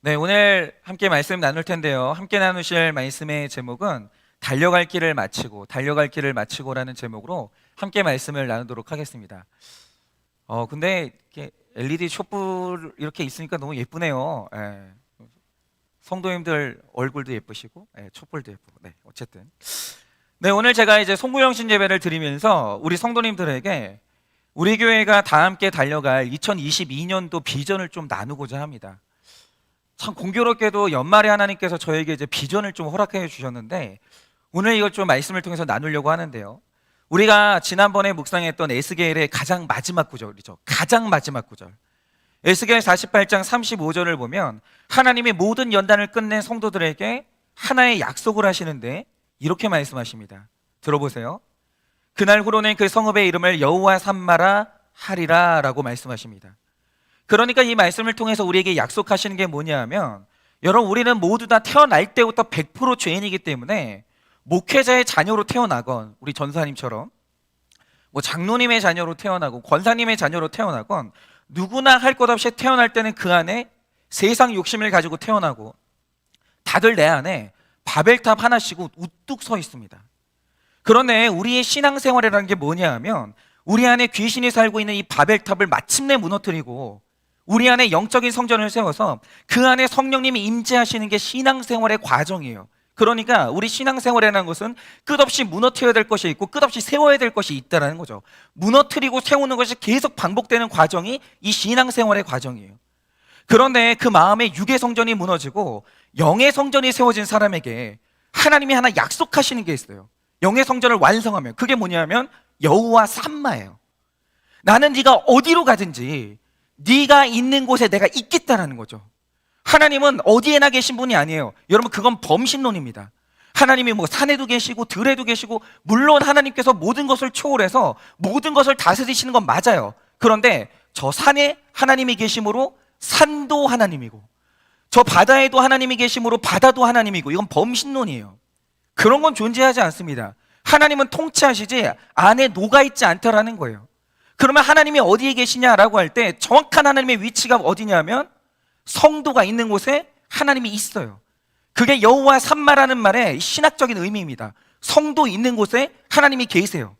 네, 오늘 함께 말씀 나눌 텐데요. 함께 나누실 말씀의 제목은 달려갈 길을 마치고라는 제목으로 함께 말씀을 나누도록 하겠습니다. 근데 이렇게 LED 촛불 이렇게 있으니까 너무 예쁘네요. 예. 성도님들 얼굴도 예쁘시고, 촛불도 예쁘고, 어쨌든. 네, 오늘 제가 이제 송구영신 예배를 드리면서 우리 성도님들에게 우리 교회가 다 함께 달려갈 2022년도 비전을 좀 나누고자 합니다. 참 공교롭게도 연말에 하나님께서 저에게 이제 비전을 좀 허락해 주셨는데 오늘 이걸 좀 말씀을 통해서 나누려고 하는데요. 우리가 지난번에 묵상했던 에스겔의 가장 마지막 구절이죠. 가장 마지막 구절. 에스겔 48장 35절을 보면 하나님이 모든 연단을 끝낸 성도들에게 하나의 약속을 하시는데 이렇게 말씀하십니다. 들어보세요. 그날 후로는 그 성읍의 이름을 여호와 삼마라 하리라 라고 말씀하십니다. 그러니까 이 말씀을 통해서 우리에게 약속하시는 게 뭐냐 하면 여러분, 우리는 모두 다 태어날 때부터 100% 죄인이기 때문에 목회자의 자녀로 태어나건 우리 전사님처럼 장로님의 자녀로 태어나고 권사님의 자녀로 태어나건 누구나 할 것 없이 태어날 때는 그 안에 세상 욕심을 가지고 태어나고 다들 내 안에 바벨탑 하나씩 우뚝 서 있습니다. 그런데 우리의 신앙생활이라는 게 뭐냐 하면 우리 안에 귀신이 살고 있는 이 바벨탑을 마침내 무너뜨리고 우리 안에 영적인 성전을 세워서 그 안에 성령님이 임재하시는 게 신앙생활의 과정이에요. 그러니까 우리 신앙생활이라는 것은 끝없이 무너뜨려야 될 것이 있고 끝없이 세워야 될 것이 있다는 거죠. 무너뜨리고 세우는 것이 계속 반복되는 과정이 이 신앙생활의 과정이에요. 그런데 그 마음의 육의 성전이 무너지고 영의 성전이 세워진 사람에게 하나님이 하나 약속하시는 게 있어요. 영의 성전을 완성하면 그게 뭐냐면 여호와 삼마예요. 나는 네가 어디로 가든지 네가 있는 곳에 내가 있겠다라는 거죠. 하나님은 어디에나 계신 분이 아니에요. 여러분, 그건 범신론입니다. 하나님이 산에도 계시고 들에도 계시고 물론 하나님께서 모든 것을 초월해서 모든 것을 다스리시는 건 맞아요. 그런데 저 산에 하나님이 계심으로 산도 하나님이고 저 바다에도 하나님이 계심으로 바다도 하나님이고 이건 범신론이에요. 그런 건 존재하지 않습니다. 하나님은 통치하시지 안에 녹아있지 않다라는 거예요. 그러면 하나님이 어디에 계시냐라고 할 때 정확한 하나님의 위치가 어디냐면 성도가 있는 곳에 하나님이 있어요. 그게 여호와 삼마라는 말의 신학적인 의미입니다. 성도 있는 곳에 하나님이 계세요.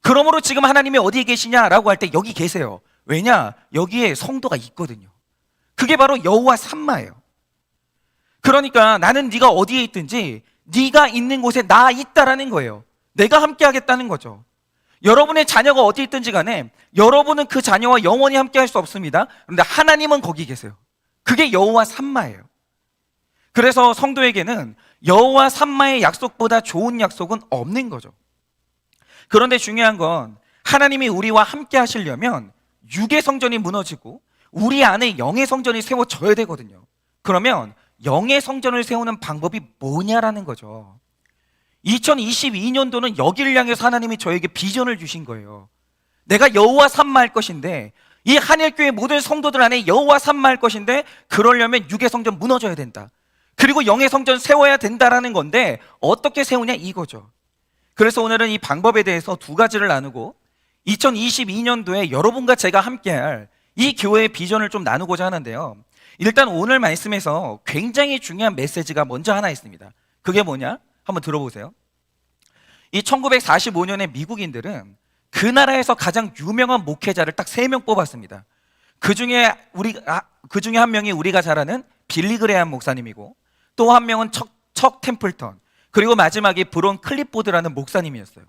그러므로 지금 하나님이 어디에 계시냐라고 할 때 여기 계세요. 왜냐? 여기에 성도가 있거든요. 그게 바로 여호와 삼마예요. 그러니까 나는 네가 어디에 있든지 네가 있는 곳에 나 있다라는 거예요. 내가 함께 하겠다는 거죠. 여러분의 자녀가 어디 있든지 간에 여러분은 그 자녀와 영원히 함께 할 수 없습니다. 그런데 하나님은 거기 계세요. 그게 여호와 삼마예요. 그래서 성도에게는 여호와 삼마의 약속보다 좋은 약속은 없는 거죠. 그런데 중요한 건 하나님이 우리와 함께 하시려면 육의 성전이 무너지고 우리 안에 영의 성전이 세워져야 되거든요. 그러면 영의 성전을 세우는 방법이 뭐냐라는 거죠. 2022년도는 여기를 향해서 하나님이 저에게 비전을 주신 거예요. 내가 여호와 삼마할 것인데 이 한일교회 모든 성도들 안에 여호와 삼마할 것인데 그러려면 육의 성전 무너져야 된다. 그리고 영의 성전 세워야 된다라는 건데 어떻게 세우냐 이거죠. 그래서 오늘은 이 방법에 대해서 두 가지를 나누고 2022년도에 여러분과 제가 함께할 이 교회의 비전을 좀 나누고자 하는데요. 일단 오늘 말씀에서 굉장히 중요한 메시지가 먼저 하나 있습니다. 그게 뭐냐? 한번 들어보세요. 이 1945년에 미국인들은 그 나라에서 가장 유명한 목회자를 딱 3명 뽑았습니다. 그 중에 한 명이 우리가 잘 아는 빌리 그레이엄 목사님이고 또 한 명은 척 템플턴, 그리고 마지막이 브론 클립보드라는 목사님이었어요.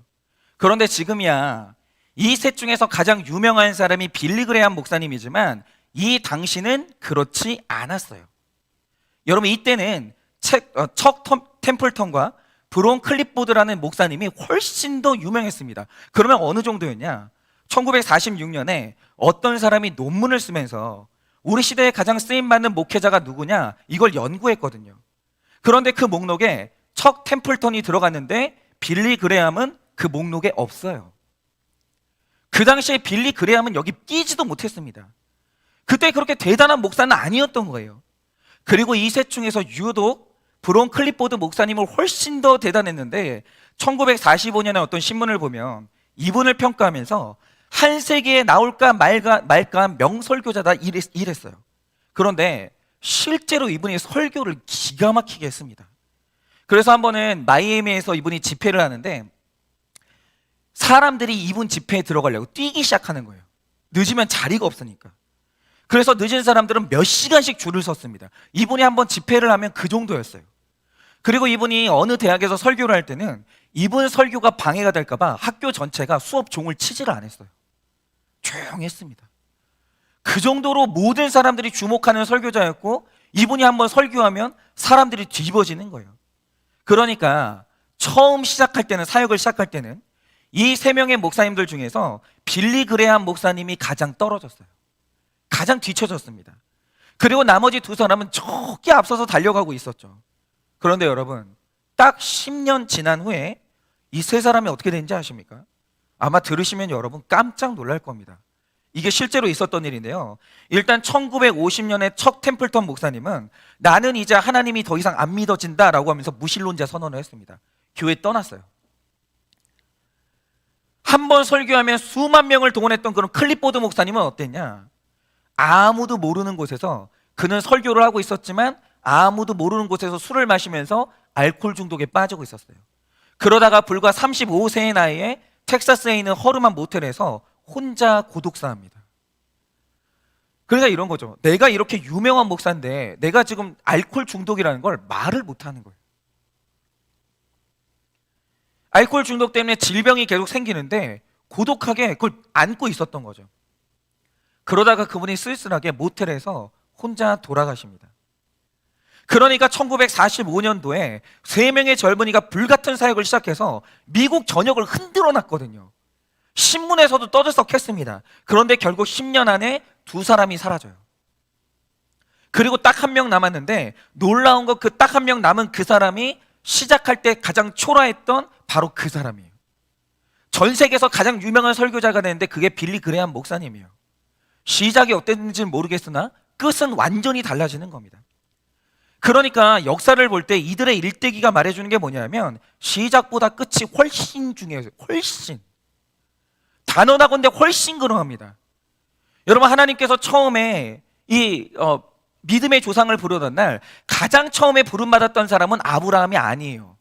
그런데 지금이야 이 셋 중에서 가장 유명한 사람이 빌리 그레이엄 목사님이지만 이 당시는 그렇지 않았어요. 여러분, 이때는 척 템플턴과 브론 클립보드라는 목사님이 훨씬 더 유명했습니다. 그러면 어느 정도였냐? 1946년에 어떤 사람이 논문을 쓰면서 우리 시대에 가장 쓰임받는 목회자가 누구냐? 이걸 연구했거든요. 그런데 그 목록에 척 템플턴이 들어갔는데 빌리 그레이엄은 그 목록에 없어요. 그 당시에 빌리 그레이엄은 여기 끼지도 못했습니다. 그때 그렇게 대단한 목사는 아니었던 거예요. 그리고 이 셋 중에서 유독 브론 클립보드 목사님을 훨씬 더 대단했는데 1945년에 어떤 신문을 보면 이분을 평가하면서 한 세기에 나올까 말까 한 명설교자다 이랬어요. 그런데 실제로 이분이 설교를 기가 막히게 했습니다. 그래서 한 번은 마이애미에서 이분이 집회를 하는데 사람들이 이분 집회에 들어가려고 뛰기 시작하는 거예요. 늦으면 자리가 없으니까. 그래서 늦은 사람들은 몇 시간씩 줄을 섰습니다. 이분이 한번 집회를 하면 그 정도였어요. 그리고 이분이 어느 대학에서 설교를 할 때는 이분 설교가 방해가 될까 봐 학교 전체가 수업 종을 치지를 않았어요. 조용했습니다. 그 정도로 모든 사람들이 주목하는 설교자였고 이분이 한번 설교하면 사람들이 뒤집어지는 거예요. 그러니까 처음 시작할 때는, 사역을 시작할 때는 이 세 명의 목사님들 중에서 빌리 그레함 목사님이 가장 떨어졌어요. 가장 뒤쳐졌습니다. 그리고 나머지 두 사람은 저기 앞서서 달려가고 있었죠. 그런데 여러분, 딱 10년 지난 후에 이 세 사람이 어떻게 된지 아십니까? 아마 들으시면 여러분 깜짝 놀랄 겁니다. 이게 실제로 있었던 일인데요. 일단 1950년에 척 템플턴 목사님은 나는 이제 하나님이 더 이상 안 믿어진다라고 하면서 무신론자 선언을 했습니다. 교회 떠났어요. 한 번 설교하면 수만 명을 동원했던 그런 클립보드 목사님은 어땠냐? 아무도 모르는 곳에서, 그는 설교를 하고 있었지만 아무도 모르는 곳에서 술을 마시면서 알코올 중독에 빠지고 있었어요. 그러다가 불과 35세의 나이에 텍사스에 있는 허름한 모텔에서 혼자 고독사합니다. 그러니까 이런 거죠. 내가 이렇게 유명한 목사인데 내가 지금 알코올 중독이라는 걸 말을 못하는 거예요. 알코올 중독 때문에 질병이 계속 생기는데 고독하게 그걸 안고 있었던 거죠. 그러다가 그분이 쓸쓸하게 모텔에서 혼자 돌아가십니다. 그러니까 1945년도에 세 명의 젊은이가 불같은 사역을 시작해서 미국 전역을 흔들어 놨거든요. 신문에서도 떠들썩했습니다. 그런데 결국 10년 안에 두 사람이 사라져요. 그리고 딱 한 명 남았는데 놀라운 건 그 딱 한 명 남은 그 사람이 시작할 때 가장 초라했던 바로 그 사람이에요. 전 세계에서 가장 유명한 설교자가 되는데 그게 빌리 그레함 목사님이에요. 시작이 어땠는지는 모르겠으나 끝은 완전히 달라지는 겁니다. 그러니까 역사를 볼 때 이들의 일대기가 말해주는 게 뭐냐면 시작보다 끝이 훨씬 중요해요. 훨씬. 단언하건대 훨씬 그러합니다. 여러분, 하나님께서 처음에 이 믿음의 조상을 부르던 날 가장 처음에 부름받았던 사람은 아브라함이 아니에요.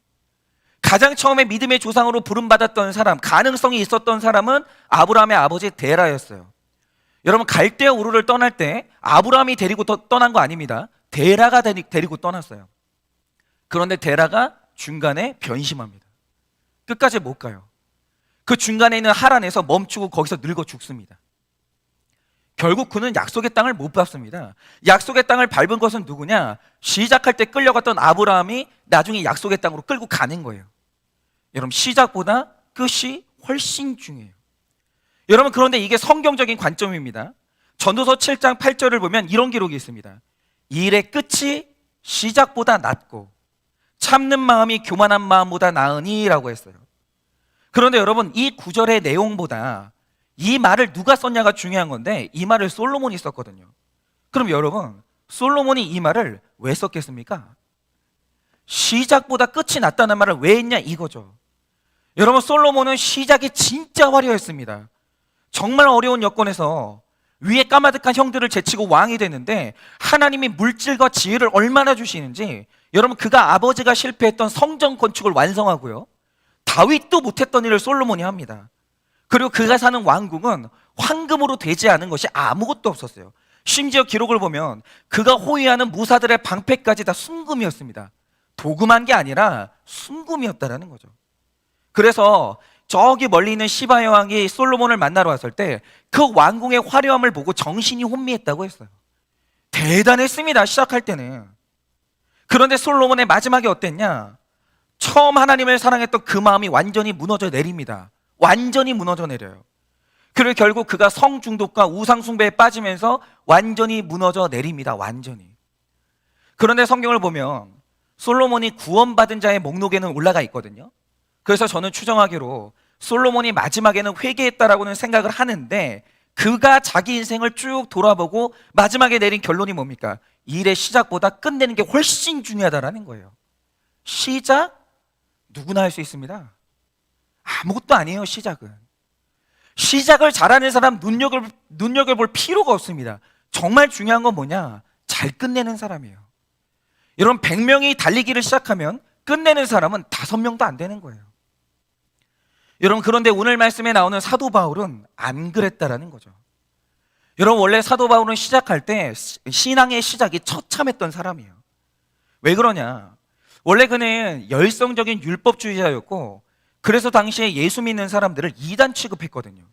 가장 처음에 믿음의 조상으로 부름받았던 사람, 가능성이 있었던 사람은 아브라함의 아버지 데라였어요. 여러분, 갈대아 우르를 떠날 때 아브라함이 데리고 떠난 거 아닙니다. 데라가 데리고 떠났어요. 그런데 데라가 중간에 변심합니다. 끝까지 못 가요. 그 중간에 있는 하란에서 멈추고 거기서 늙어 죽습니다. 결국 그는 약속의 땅을 못 밟습니다. 약속의 땅을 밟은 것은 누구냐? 시작할 때 끌려갔던 아브라함이 나중에 약속의 땅으로 끌고 가는 거예요. 여러분, 시작보다 끝이 훨씬 중요해요. 여러분, 그런데 이게 성경적인 관점입니다. 전도서 7장 8절을 보면 이런 기록이 있습니다. 일의 끝이 시작보다 낫고 참는 마음이 교만한 마음보다 나으니 라고 했어요. 그런데 여러분, 이 구절의 내용보다 이 말을 누가 썼냐가 중요한 건데 이 말을 솔로몬이 썼거든요. 그럼 여러분, 솔로몬이 이 말을 왜 썼겠습니까? 시작보다 끝이 낫다는 말을 왜 했냐 이거죠. 여러분, 솔로몬은 시작이 진짜 화려했습니다. 정말 어려운 여건에서 위에 까마득한 형들을 제치고 왕이 됐는데 하나님이 물질과 지혜를 얼마나 주시는지, 여러분, 그가 아버지가 실패했던 성전 건축을 완성하고요, 다윗도 못했던 일을 솔로몬이 합니다. 그리고 그가 사는 왕궁은 황금으로 되지 않은 것이 아무것도 없었어요. 심지어 기록을 보면 그가 호위하는 무사들의 방패까지 다 순금이었습니다. 도금한 게 아니라 순금이었다라는 거죠. 그래서 저기 멀리 있는 시바 여왕이 솔로몬을 만나러 왔을 때 그 왕궁의 화려함을 보고 정신이 혼미했다고 했어요. 대단했습니다, 시작할 때는. 그런데 솔로몬의 마지막이 어땠냐? 처음 하나님을 사랑했던 그 마음이 완전히 무너져 내립니다. 완전히 무너져 내려요. 그리고 결국 그가 성중독과 우상숭배에 빠지면서 완전히 무너져 내립니다. 완전히. 그런데 성경을 보면 솔로몬이 구원받은 자의 목록에는 올라가 있거든요. 그래서 저는 추정하기로 솔로몬이 마지막에는 회개했다라고는 생각을 하는데 그가 자기 인생을 쭉 돌아보고 마지막에 내린 결론이 뭡니까? 일의 시작보다 끝내는 게 훨씬 중요하다라는 거예요. 시작? 누구나 할 수 있습니다. 아무것도 아니에요, 시작은. 시작을 잘하는 사람 눈여겨볼 필요가 없습니다. 정말 중요한 건 뭐냐? 잘 잘 끝내는 사람이에요. 여러분 100명이 달리기를 시작하면 끝내는 사람은 5명도 안 되는 거예요. 여러분 그런데 오늘 말씀에 나오는 사도 바울은 안 그랬다라는 거죠. 여러분 원래 사도 바울은 시작할 때 신앙의 시작이 처참했던 사람이에요. 왜 그러냐? 원래 그는 열성적인 율법주의자였고 그래서 당시에 예수 믿는 사람들을 이단 취급했거든요.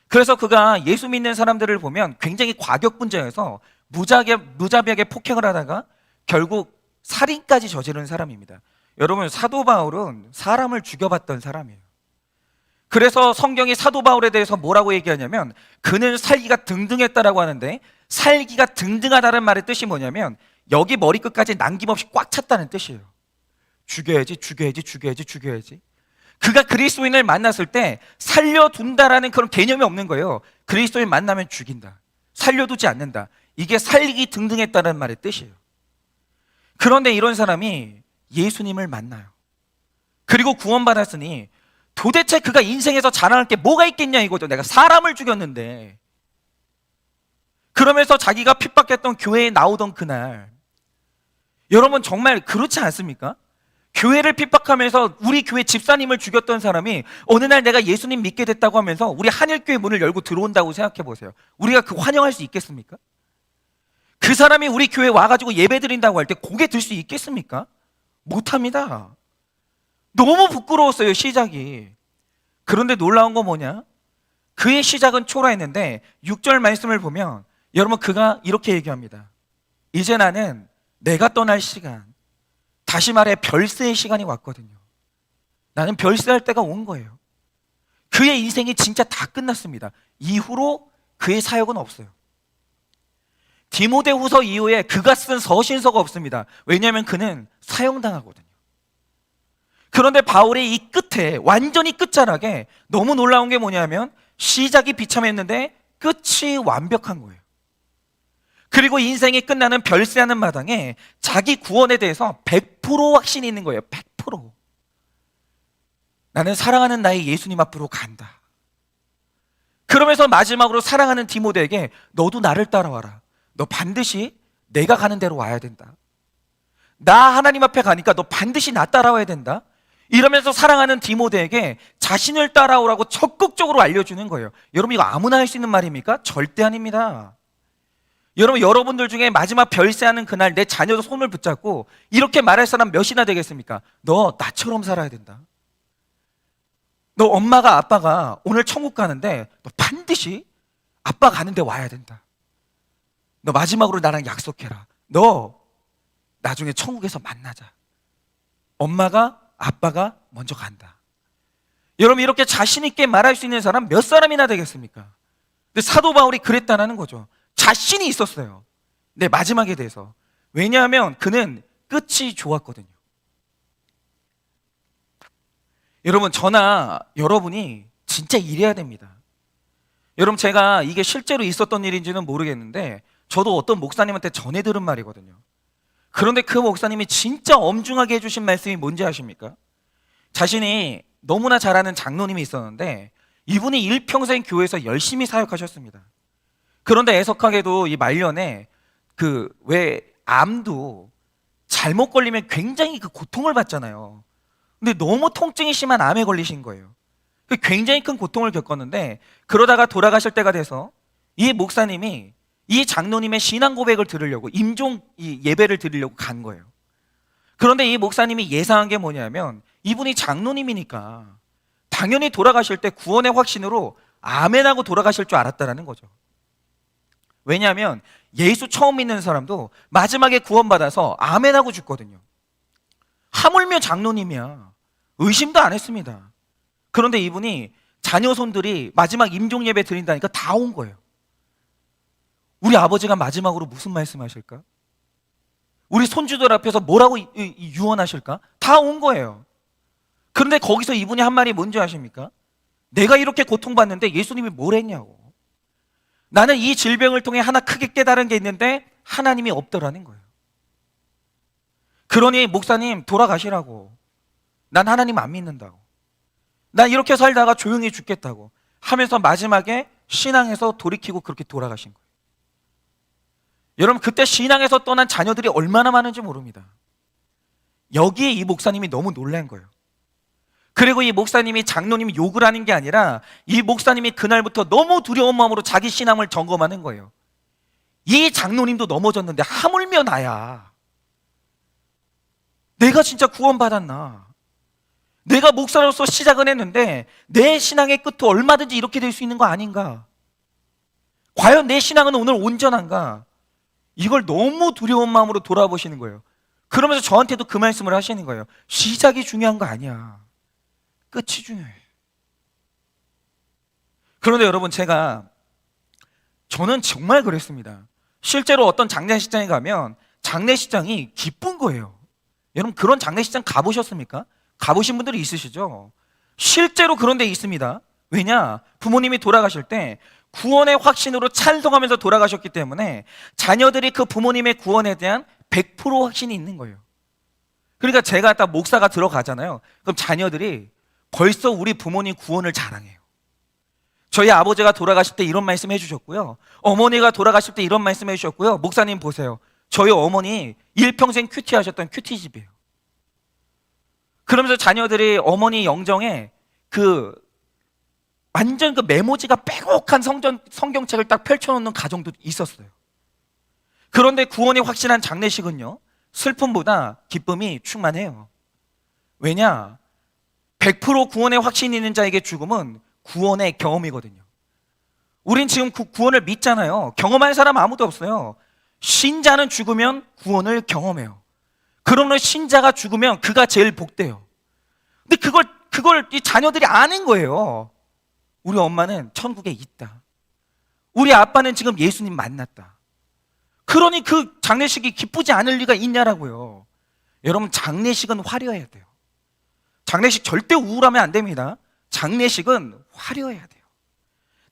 그래서 그가 예수 믿는 사람들을 보면 굉장히 과격분자여서 무자비하게 폭행을 하다가 결국 살인까지 저지른 사람입니다. 여러분 사도 바울은 사람을 죽여봤던 사람이에요. 그래서 성경이 사도 바울에 대해서 뭐라고 얘기하냐면 그는 살기가 등등했다라고 하는데, 살기가 등등하다는 말의 뜻이 뭐냐면 여기 머리끝까지 남김없이 꽉 찼다는 뜻이에요. 죽여야지 죽여야지 죽여야지 죽여야지. 그가 그리스도인을 만났을 때 살려둔다라는 그런 개념이 없는 거예요. 그리스도인 만나면 죽인다, 살려두지 않는다, 이게 살기 등등했다는 말의 뜻이에요. 그런데 이런 사람이 예수님을 만나요. 그리고 구원받았으니 도대체 그가 인생에서 자랑할 게 뭐가 있겠냐 이거죠. 내가 사람을 죽였는데. 그러면서 자기가 핍박했던 교회에 나오던 그날, 여러분 정말 그렇지 않습니까? 교회를 핍박하면서 우리 교회 집사님을 죽였던 사람이 어느 날 내가 예수님 믿게 됐다고 하면서 우리 한일교회 문을 열고 들어온다고 생각해 보세요. 우리가 그 환영할 수 있겠습니까? 그 사람이 우리 교회에 와가지고 예배 드린다고 할 때 고개 들 수 있겠습니까? 못합니다. 너무 부끄러웠어요, 시작이. 그런데 놀라운 건 뭐냐? 그의 시작은 초라했는데 6절 말씀을 보면 여러분 그가 이렇게 얘기합니다. 이제 나는 내가 떠날 시간, 다시 말해 별세의 시간이 왔거든요. 나는 별세할 때가 온 거예요. 그의 인생이 진짜 다 끝났습니다. 이후로 그의 사역은 없어요. 디모데후서 이후에 그가 쓴 서신서가 없습니다. 왜냐하면 그는 사형당하거든요. 그런데 바울의 이 끝에, 완전히 끝자락에 너무 놀라운 게 뭐냐면 시작이 비참했는데 끝이 완벽한 거예요. 그리고 인생이 끝나는 별세하는 마당에 자기 구원에 대해서 100% 확신이 있는 거예요. 100%. 나는 사랑하는 나의 예수님 앞으로 간다. 그러면서 마지막으로 사랑하는 디모데에게 너도 나를 따라와라. 너 반드시 내가 가는 대로 와야 된다. 나 하나님 앞에 가니까 너 반드시 나 따라와야 된다. 이러면서 사랑하는 디모데에게 자신을 따라오라고 적극적으로 알려주는 거예요. 여러분 이거 아무나 할 수 있는 말입니까? 절대 아닙니다. 여러분 여러분들 중에 마지막 별세하는 그날 내 자녀도 손을 붙잡고 이렇게 말할 사람 몇이나 되겠습니까? 너 나처럼 살아야 된다. 너 엄마가 아빠가 오늘 천국 가는데 너 반드시 아빠 가는 데 와야 된다. 너 마지막으로 나랑 약속해라. 너 나중에 천국에서 만나자. 엄마가 아빠가 먼저 간다. 여러분 이렇게 자신 있게 말할 수 있는 사람 몇 사람이나 되겠습니까? 근데 사도 바울이 그랬다는 거죠. 자신이 있었어요. 내 마지막에 대해서. 왜냐하면 그는 끝이 좋았거든요. 여러분 저나 여러분이 진짜 이래야 됩니다. 여러분 제가 이게 실제로 있었던 일인지는 모르겠는데 저도 어떤 목사님한테 전해 들은 말이거든요. 그런데 그 목사님이 진짜 엄중하게 해주신 말씀이 뭔지 아십니까? 자신이 너무나 잘 아는 장로님이 있었는데 이분이 일평생 교회에서 열심히 사역하셨습니다. 그런데 애석하게도 이 말년에 그 왜 암도 잘못 걸리면 굉장히 그 고통을 받잖아요. 근데 너무 통증이 심한 암에 걸리신 거예요. 굉장히 큰 고통을 겪었는데 그러다가 돌아가실 때가 돼서 이 목사님이 이 장로님의 신앙 고백을 들으려고 임종 예배를 드리려고 간 거예요. 그런데 이 목사님이 예상한 게 뭐냐면 이분이 장로님이니까 당연히 돌아가실 때 구원의 확신으로 아멘 하고 돌아가실 줄 알았다라는 거죠. 왜냐하면 예수 처음 믿는 사람도 마지막에 구원받아서 아멘 하고 죽거든요. 하물며 장로님이야. 의심도 안 했습니다. 그런데 이분이 자녀 손들이 마지막 임종 예배 드린다니까 다 온 거예요. 우리 아버지가 마지막으로 무슨 말씀하실까? 우리 손주들 앞에서 뭐라고 유언하실까? 다 온 거예요. 그런데 거기서 이분이 한 말이 뭔지 아십니까? 내가 이렇게 고통받는데 예수님이 뭘 했냐고. 나는 이 질병을 통해 하나 크게 깨달은 게 있는데 하나님이 없더라는 거예요. 그러니 목사님 돌아가시라고. 난 하나님 안 믿는다고. 난 이렇게 살다가 조용히 죽겠다고 하면서 마지막에 신앙에서 돌이키고 그렇게 돌아가신 거예요. 여러분, 그때 신앙에서 떠난 자녀들이 얼마나 많은지 모릅니다. 여기에 이 목사님이 너무 놀란 거예요. 그리고 이 목사님이 장로님이 욕을 하는 게 아니라 이 목사님이 그날부터 너무 두려운 마음으로 자기 신앙을 점검하는 거예요. 이 장로님도 넘어졌는데 하물며 나야. 내가 진짜 구원받았나? 내가 목사로서 시작은 했는데 내 신앙의 끝도 얼마든지 이렇게 될 수 있는 거 아닌가? 과연 내 신앙은 오늘 온전한가? 이걸 너무 두려운 마음으로 돌아보시는 거예요. 그러면서 저한테도 그 말씀을 하시는 거예요. 시작이 중요한 거 아니야. 끝이 중요해. 그런데 여러분, 저는 정말 그랬습니다. 실제로 어떤 장례식장에 가면 장례식장이 기쁜 거예요. 여러분, 그런 장례식장 가보셨습니까? 가보신 분들이 있으시죠? 실제로 그런 데 있습니다. 왜냐? 부모님이 돌아가실 때 구원의 확신으로 찬송하면서 돌아가셨기 때문에 자녀들이 그 부모님의 구원에 대한 100% 확신이 있는 거예요. 그러니까 제가 딱 목사가 들어가잖아요. 그럼 자녀들이 벌써 우리 부모님 구원을 자랑해요. 저희 아버지가 돌아가실 때 이런 말씀 해주셨고요. 어머니가 돌아가실 때 이런 말씀 해주셨고요. 목사님 보세요. 저희 어머니 일평생 큐티 하셨던 큐티집이에요. 그러면서 자녀들이 어머니 영정에 완전 메모지가 빼곡한 성경책을 딱 펼쳐놓는 가정도 있었어요. 그런데 구원이 확실한 장례식은요, 슬픔보다 기쁨이 충만해요. 왜냐? 100% 구원의 확신이 있는 자에게 죽음은 구원의 경험이거든요. 우린 지금 구원을 믿잖아요. 경험한 사람 아무도 없어요. 신자는 죽으면 구원을 경험해요. 그러면 신자가 죽으면 그가 제일 복돼요. 근데 그걸 이 자녀들이 아는 거예요. 우리 엄마는 천국에 있다. 우리 아빠는 지금 예수님 만났다. 그러니 그 장례식이 기쁘지 않을 리가 있냐라고요. 여러분, 장례식은 화려해야 돼요. 장례식 절대 우울하면 안 됩니다. 장례식은 화려해야 돼요.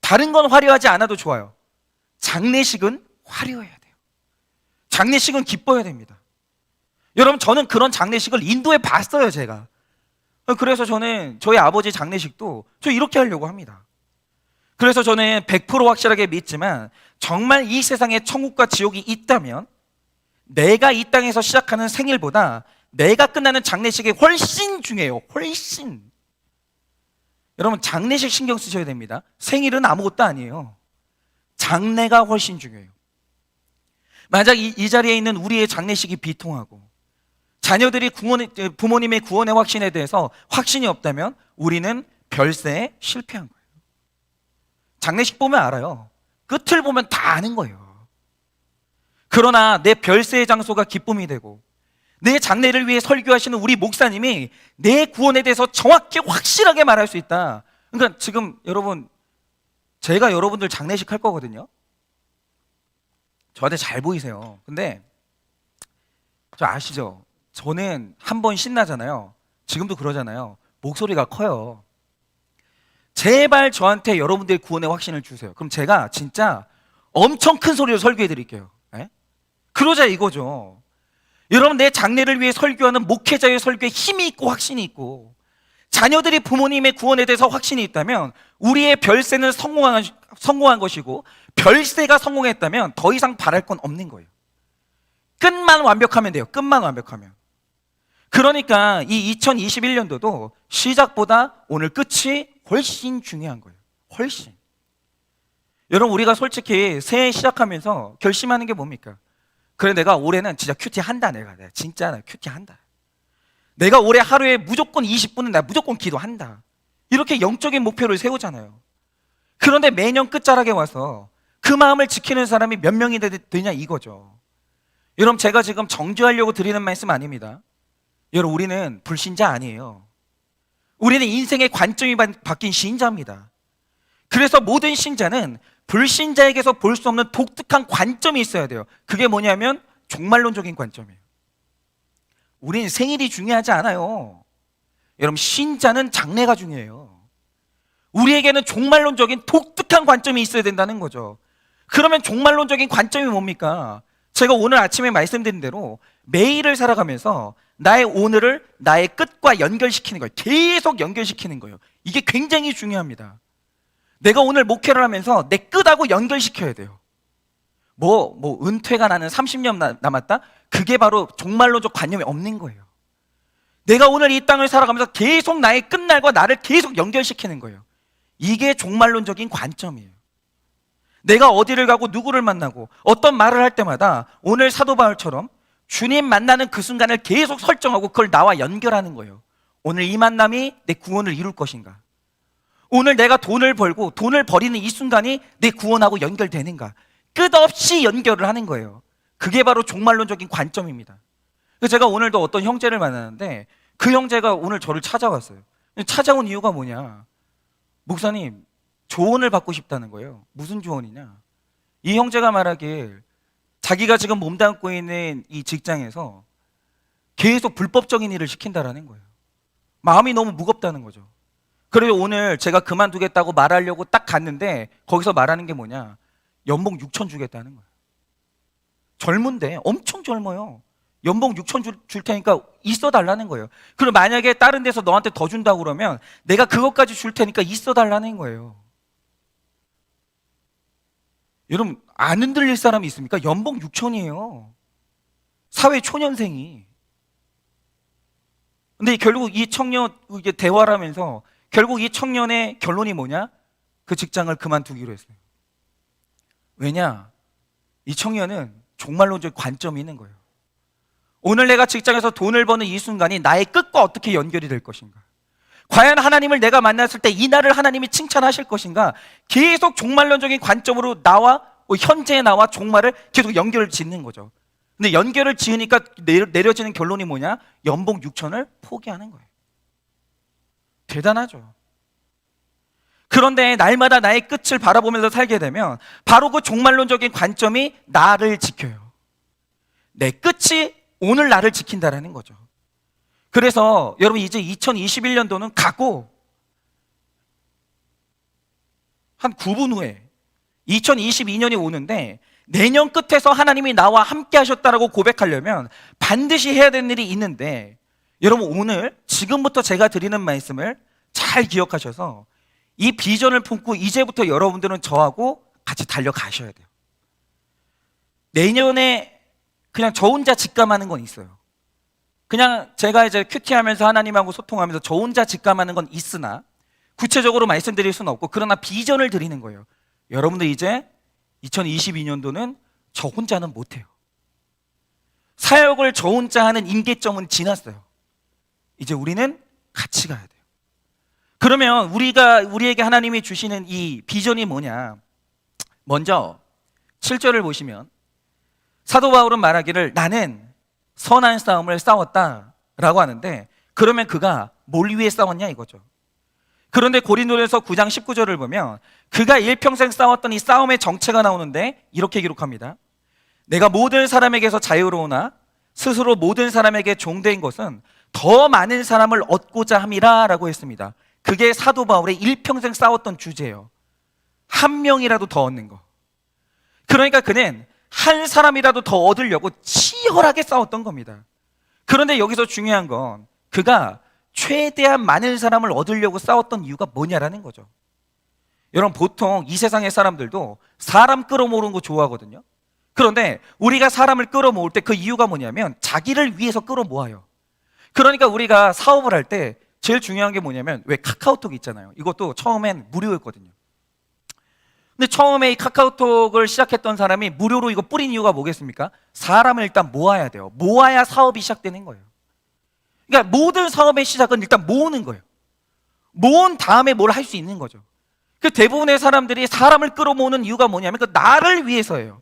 다른 건 화려하지 않아도 좋아요. 장례식은 화려해야 돼요. 장례식은 기뻐야 됩니다. 여러분, 저는 그런 장례식을 인도에 봤어요, 제가. 그래서 저는 저희 아버지 장례식도 저 이렇게 하려고 합니다. 그래서 저는 100% 확실하게 믿지만 정말 이 세상에 천국과 지옥이 있다면 내가 이 땅에서 시작하는 생일보다 내가 끝나는 장례식이 훨씬 중요해요. 훨씬. 여러분, 장례식 신경 쓰셔야 됩니다. 생일은 아무것도 아니에요. 장례가 훨씬 중요해요. 만약 이 자리에 있는 우리의 장례식이 비통하고 자녀들이 부모님의 구원의 확신에 대해서 확신이 없다면 우리는 별세에 실패한 거예요. 장례식 보면 알아요. 끝을 보면 다 아는 거예요. 그러나 내 별세의 장소가 기쁨이 되고 내 장례를 위해 설교하시는 우리 목사님이 내 구원에 대해서 정확히 확실하게 말할 수 있다. 그러니까 지금 여러분, 제가 여러분들 장례식 할 거거든요. 저한테 잘 보이세요. 근데 저 아시죠? 저는 한 번 신나잖아요. 지금도 그러잖아요. 목소리가 커요. 제발 저한테 여러분들의 구원의 확신을 주세요. 그럼 제가 진짜 엄청 큰 소리로 설교해 드릴게요. 네? 그러자 이거죠. 여러분, 내 장래를 위해 설교하는 목회자의 설교에 힘이 있고 확신이 있고 자녀들이 부모님의 구원에 대해서 확신이 있다면 우리의 별세는 성공한 것이고 별세가 성공했다면 더 이상 바랄 건 없는 거예요. 끝만 완벽하면 돼요. 끝만 완벽하면. 그러니까 이 2021년도도 시작보다 오늘 끝이 훨씬 중요한 거예요. 훨씬. 여러분, 우리가 솔직히 새해 시작하면서 결심하는 게 뭡니까? 그래, 내가 올해는 진짜 큐티 한다. 내가 진짜 큐티 한다. 내가 올해 하루에 무조건 20분은 나 무조건 기도한다. 이렇게 영적인 목표를 세우잖아요. 그런데 매년 끝자락에 와서 그 마음을 지키는 사람이 몇 명이 되냐 이거죠. 여러분, 제가 지금 정죄하려고 드리는 말씀 아닙니다. 여러분, 우리는 불신자 아니에요. 우리는 인생의 관점이 바뀐 신자입니다. 그래서 모든 신자는 불신자에게서 볼 수 없는 독특한 관점이 있어야 돼요. 그게 뭐냐면 종말론적인 관점이에요. 우리는 생일이 중요하지 않아요. 여러분, 신자는 장래가 중요해요. 우리에게는 종말론적인 독특한 관점이 있어야 된다는 거죠. 그러면 종말론적인 관점이 뭡니까? 제가 오늘 아침에 말씀드린 대로 매일을 살아가면서 나의 오늘을 나의 끝과 연결시키는 거예요. 계속 연결시키는 거예요. 이게 굉장히 중요합니다. 내가 오늘 목회를 하면서 내 끝하고 연결시켜야 돼요. 은퇴가 나는 30년 남았다? 그게 바로 종말론적 관념이 없는 거예요. 내가 오늘 이 땅을 살아가면서 계속 나의 끝날과 나를 계속 연결시키는 거예요. 이게 종말론적인 관점이에요. 내가 어디를 가고 누구를 만나고 어떤 말을 할 때마다 오늘 사도 바울처럼 주님 만나는 그 순간을 계속 설정하고 그걸 나와 연결하는 거예요. 오늘 이 만남이 내 구원을 이룰 것인가? 오늘 내가 돈을 벌고 돈을 버리는 이 순간이 내 구원하고 연결되는가? 끝없이 연결을 하는 거예요. 그게 바로 종말론적인 관점입니다. 제가 오늘도 어떤 형제를 만나는데 그 형제가 오늘 저를 찾아왔어요. 찾아온 이유가 뭐냐? 목사님, 조언을 받고 싶다는 거예요. 무슨 조언이냐? 이 형제가 말하길 자기가 지금 몸담고 있는 이 직장에서 계속 불법적인 일을 시킨다라는 거예요. 마음이 너무 무겁다는 거죠. 그래서 오늘 제가 그만두겠다고 말하려고 딱 갔는데 거기서 말하는 게 뭐냐? 연봉 6천 주겠다는 거예요. 젊은데 엄청 젊어요. 연봉 6천 줄 테니까 있어 달라는 거예요. 그럼 만약에 다른 데서 너한테 더 준다고 그러면 내가 그것까지 줄 테니까 있어 달라는 거예요. 여러분, 안 흔들릴 사람이 있습니까? 연봉 6천이에요. 사회 초년생이. 근데 결국 이 청년, 이게 대화를 하면서 결국 이 청년의 결론이 뭐냐? 그 직장을 그만두기로 했어요. 왜냐? 이 청년은 종말론적 관점이 있는 거예요. 오늘 내가 직장에서 돈을 버는 이 순간이 나의 끝과 어떻게 연결이 될 것인가? 과연 하나님을 내가 만났을 때 이 날을 하나님이 칭찬하실 것인가? 계속 종말론적인 관점으로 나와 현재의 나와 종말을 계속 연결을 짓는 거죠. 근데 연결을 지으니까 내려지는 결론이 뭐냐? 연봉 6천을 포기하는 거예요. 대단하죠. 그런데 날마다 나의 끝을 바라보면서 살게 되면 바로 그 종말론적인 관점이 나를 지켜요. 내 끝이 오늘 나를 지킨다라는 거죠. 그래서 여러분 이제 2021년도는 가고 한 9분 후에 2022년이 오는데 내년 끝에서 하나님이 나와 함께 하셨다라고 고백하려면 반드시 해야 되는 일이 있는데 여러분 오늘 지금부터 제가 드리는 말씀을 잘 기억하셔서 이 비전을 품고 이제부터 여러분들은 저하고 같이 달려가셔야 돼요. 내년에 그냥 저 혼자 직감하는 건 있어요. 그냥 제가 이제 큐티하면서 하나님하고 소통하면서 저 혼자 직감하는 건 있으나 구체적으로 말씀드릴 수는 없고 그러나 비전을 드리는 거예요. 여러분들 이제 2022년도는 저 혼자는 못해요. 사역을 저 혼자 하는 임계점은 지났어요. 이제 우리는 같이 가야 돼요. 그러면 우리에게 하나님이 주시는 이 비전이 뭐냐? 먼저 7절을 보시면 사도 바울은 말하기를 나는 선한 싸움을 싸웠다라고 하는데 그러면 그가 뭘 위해 싸웠냐 이거죠. 그런데 고린도전서 9장 19절을 보면 그가 일평생 싸웠던 이 싸움의 정체가 나오는데 이렇게 기록합니다. 내가 모든 사람에게서 자유로우나 스스로 모든 사람에게 종된 것은 더 많은 사람을 얻고자 함이라 라고 했습니다. 그게 사도 바울의 일평생 싸웠던 주제예요. 한 명이라도 더 얻는 거. 그러니까 그는 한 사람이라도 더 얻으려고 치열하게 싸웠던 겁니다. 그런데 여기서 중요한 건 그가 최대한 많은 사람을 얻으려고 싸웠던 이유가 뭐냐라는 거죠. 여러분 보통 이 세상의 사람들도 사람 끌어모으는 거 좋아하거든요. 그런데 우리가 사람을 끌어모을 때 그 이유가 뭐냐면 자기를 위해서 끌어모아요. 그러니까 우리가 사업을 할 때 제일 중요한 게 뭐냐면 왜 카카오톡 있잖아요. 이것도 처음엔 무료였거든요. 근데 처음에 이 카카오톡을 시작했던 사람이 무료로 이거 뿌린 이유가 뭐겠습니까? 사람을 일단 모아야 돼요. 모아야 사업이 시작되는 거예요. 그러니까 모든 사업의 시작은 일단 모으는 거예요. 모은 다음에 뭘 할 수 있는 거죠. 그 대부분의 사람들이 사람을 끌어모으는 이유가 뭐냐면 그 나를 위해서예요.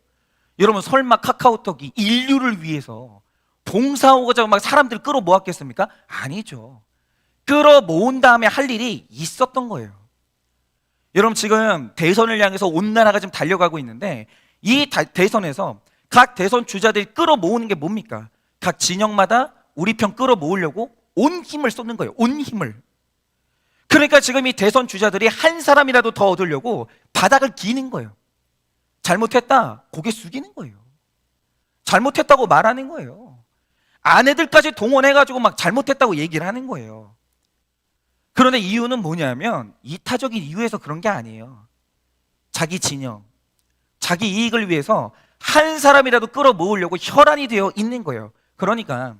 여러분 설마 카카오톡이 인류를 위해서 봉사하고자 막 사람들 끌어모았겠습니까? 아니죠. 끌어모은 다음에 할 일이 있었던 거예요. 여러분 지금 대선을 향해서 온 나라가 지금 달려가고 있는데 이 대선에서 각 대선 주자들이 끌어모으는 게 뭡니까? 각 진영마다 우리 편 끌어모으려고 온 힘을 쏟는 거예요. 온 힘을. 그러니까 지금 이 대선 주자들이 한 사람이라도 더 얻으려고 바닥을 기는 거예요. 잘못했다, 고개 숙이는 거예요. 잘못했다고 말하는 거예요. 아내들까지 동원해가지고 막 잘못했다고 얘기를 하는 거예요. 그런데 이유는 뭐냐면 이타적인 이유에서 그런 게 아니에요. 자기 진영, 자기 이익을 위해서 한 사람이라도 끌어모으려고 혈안이 되어 있는 거예요. 그러니까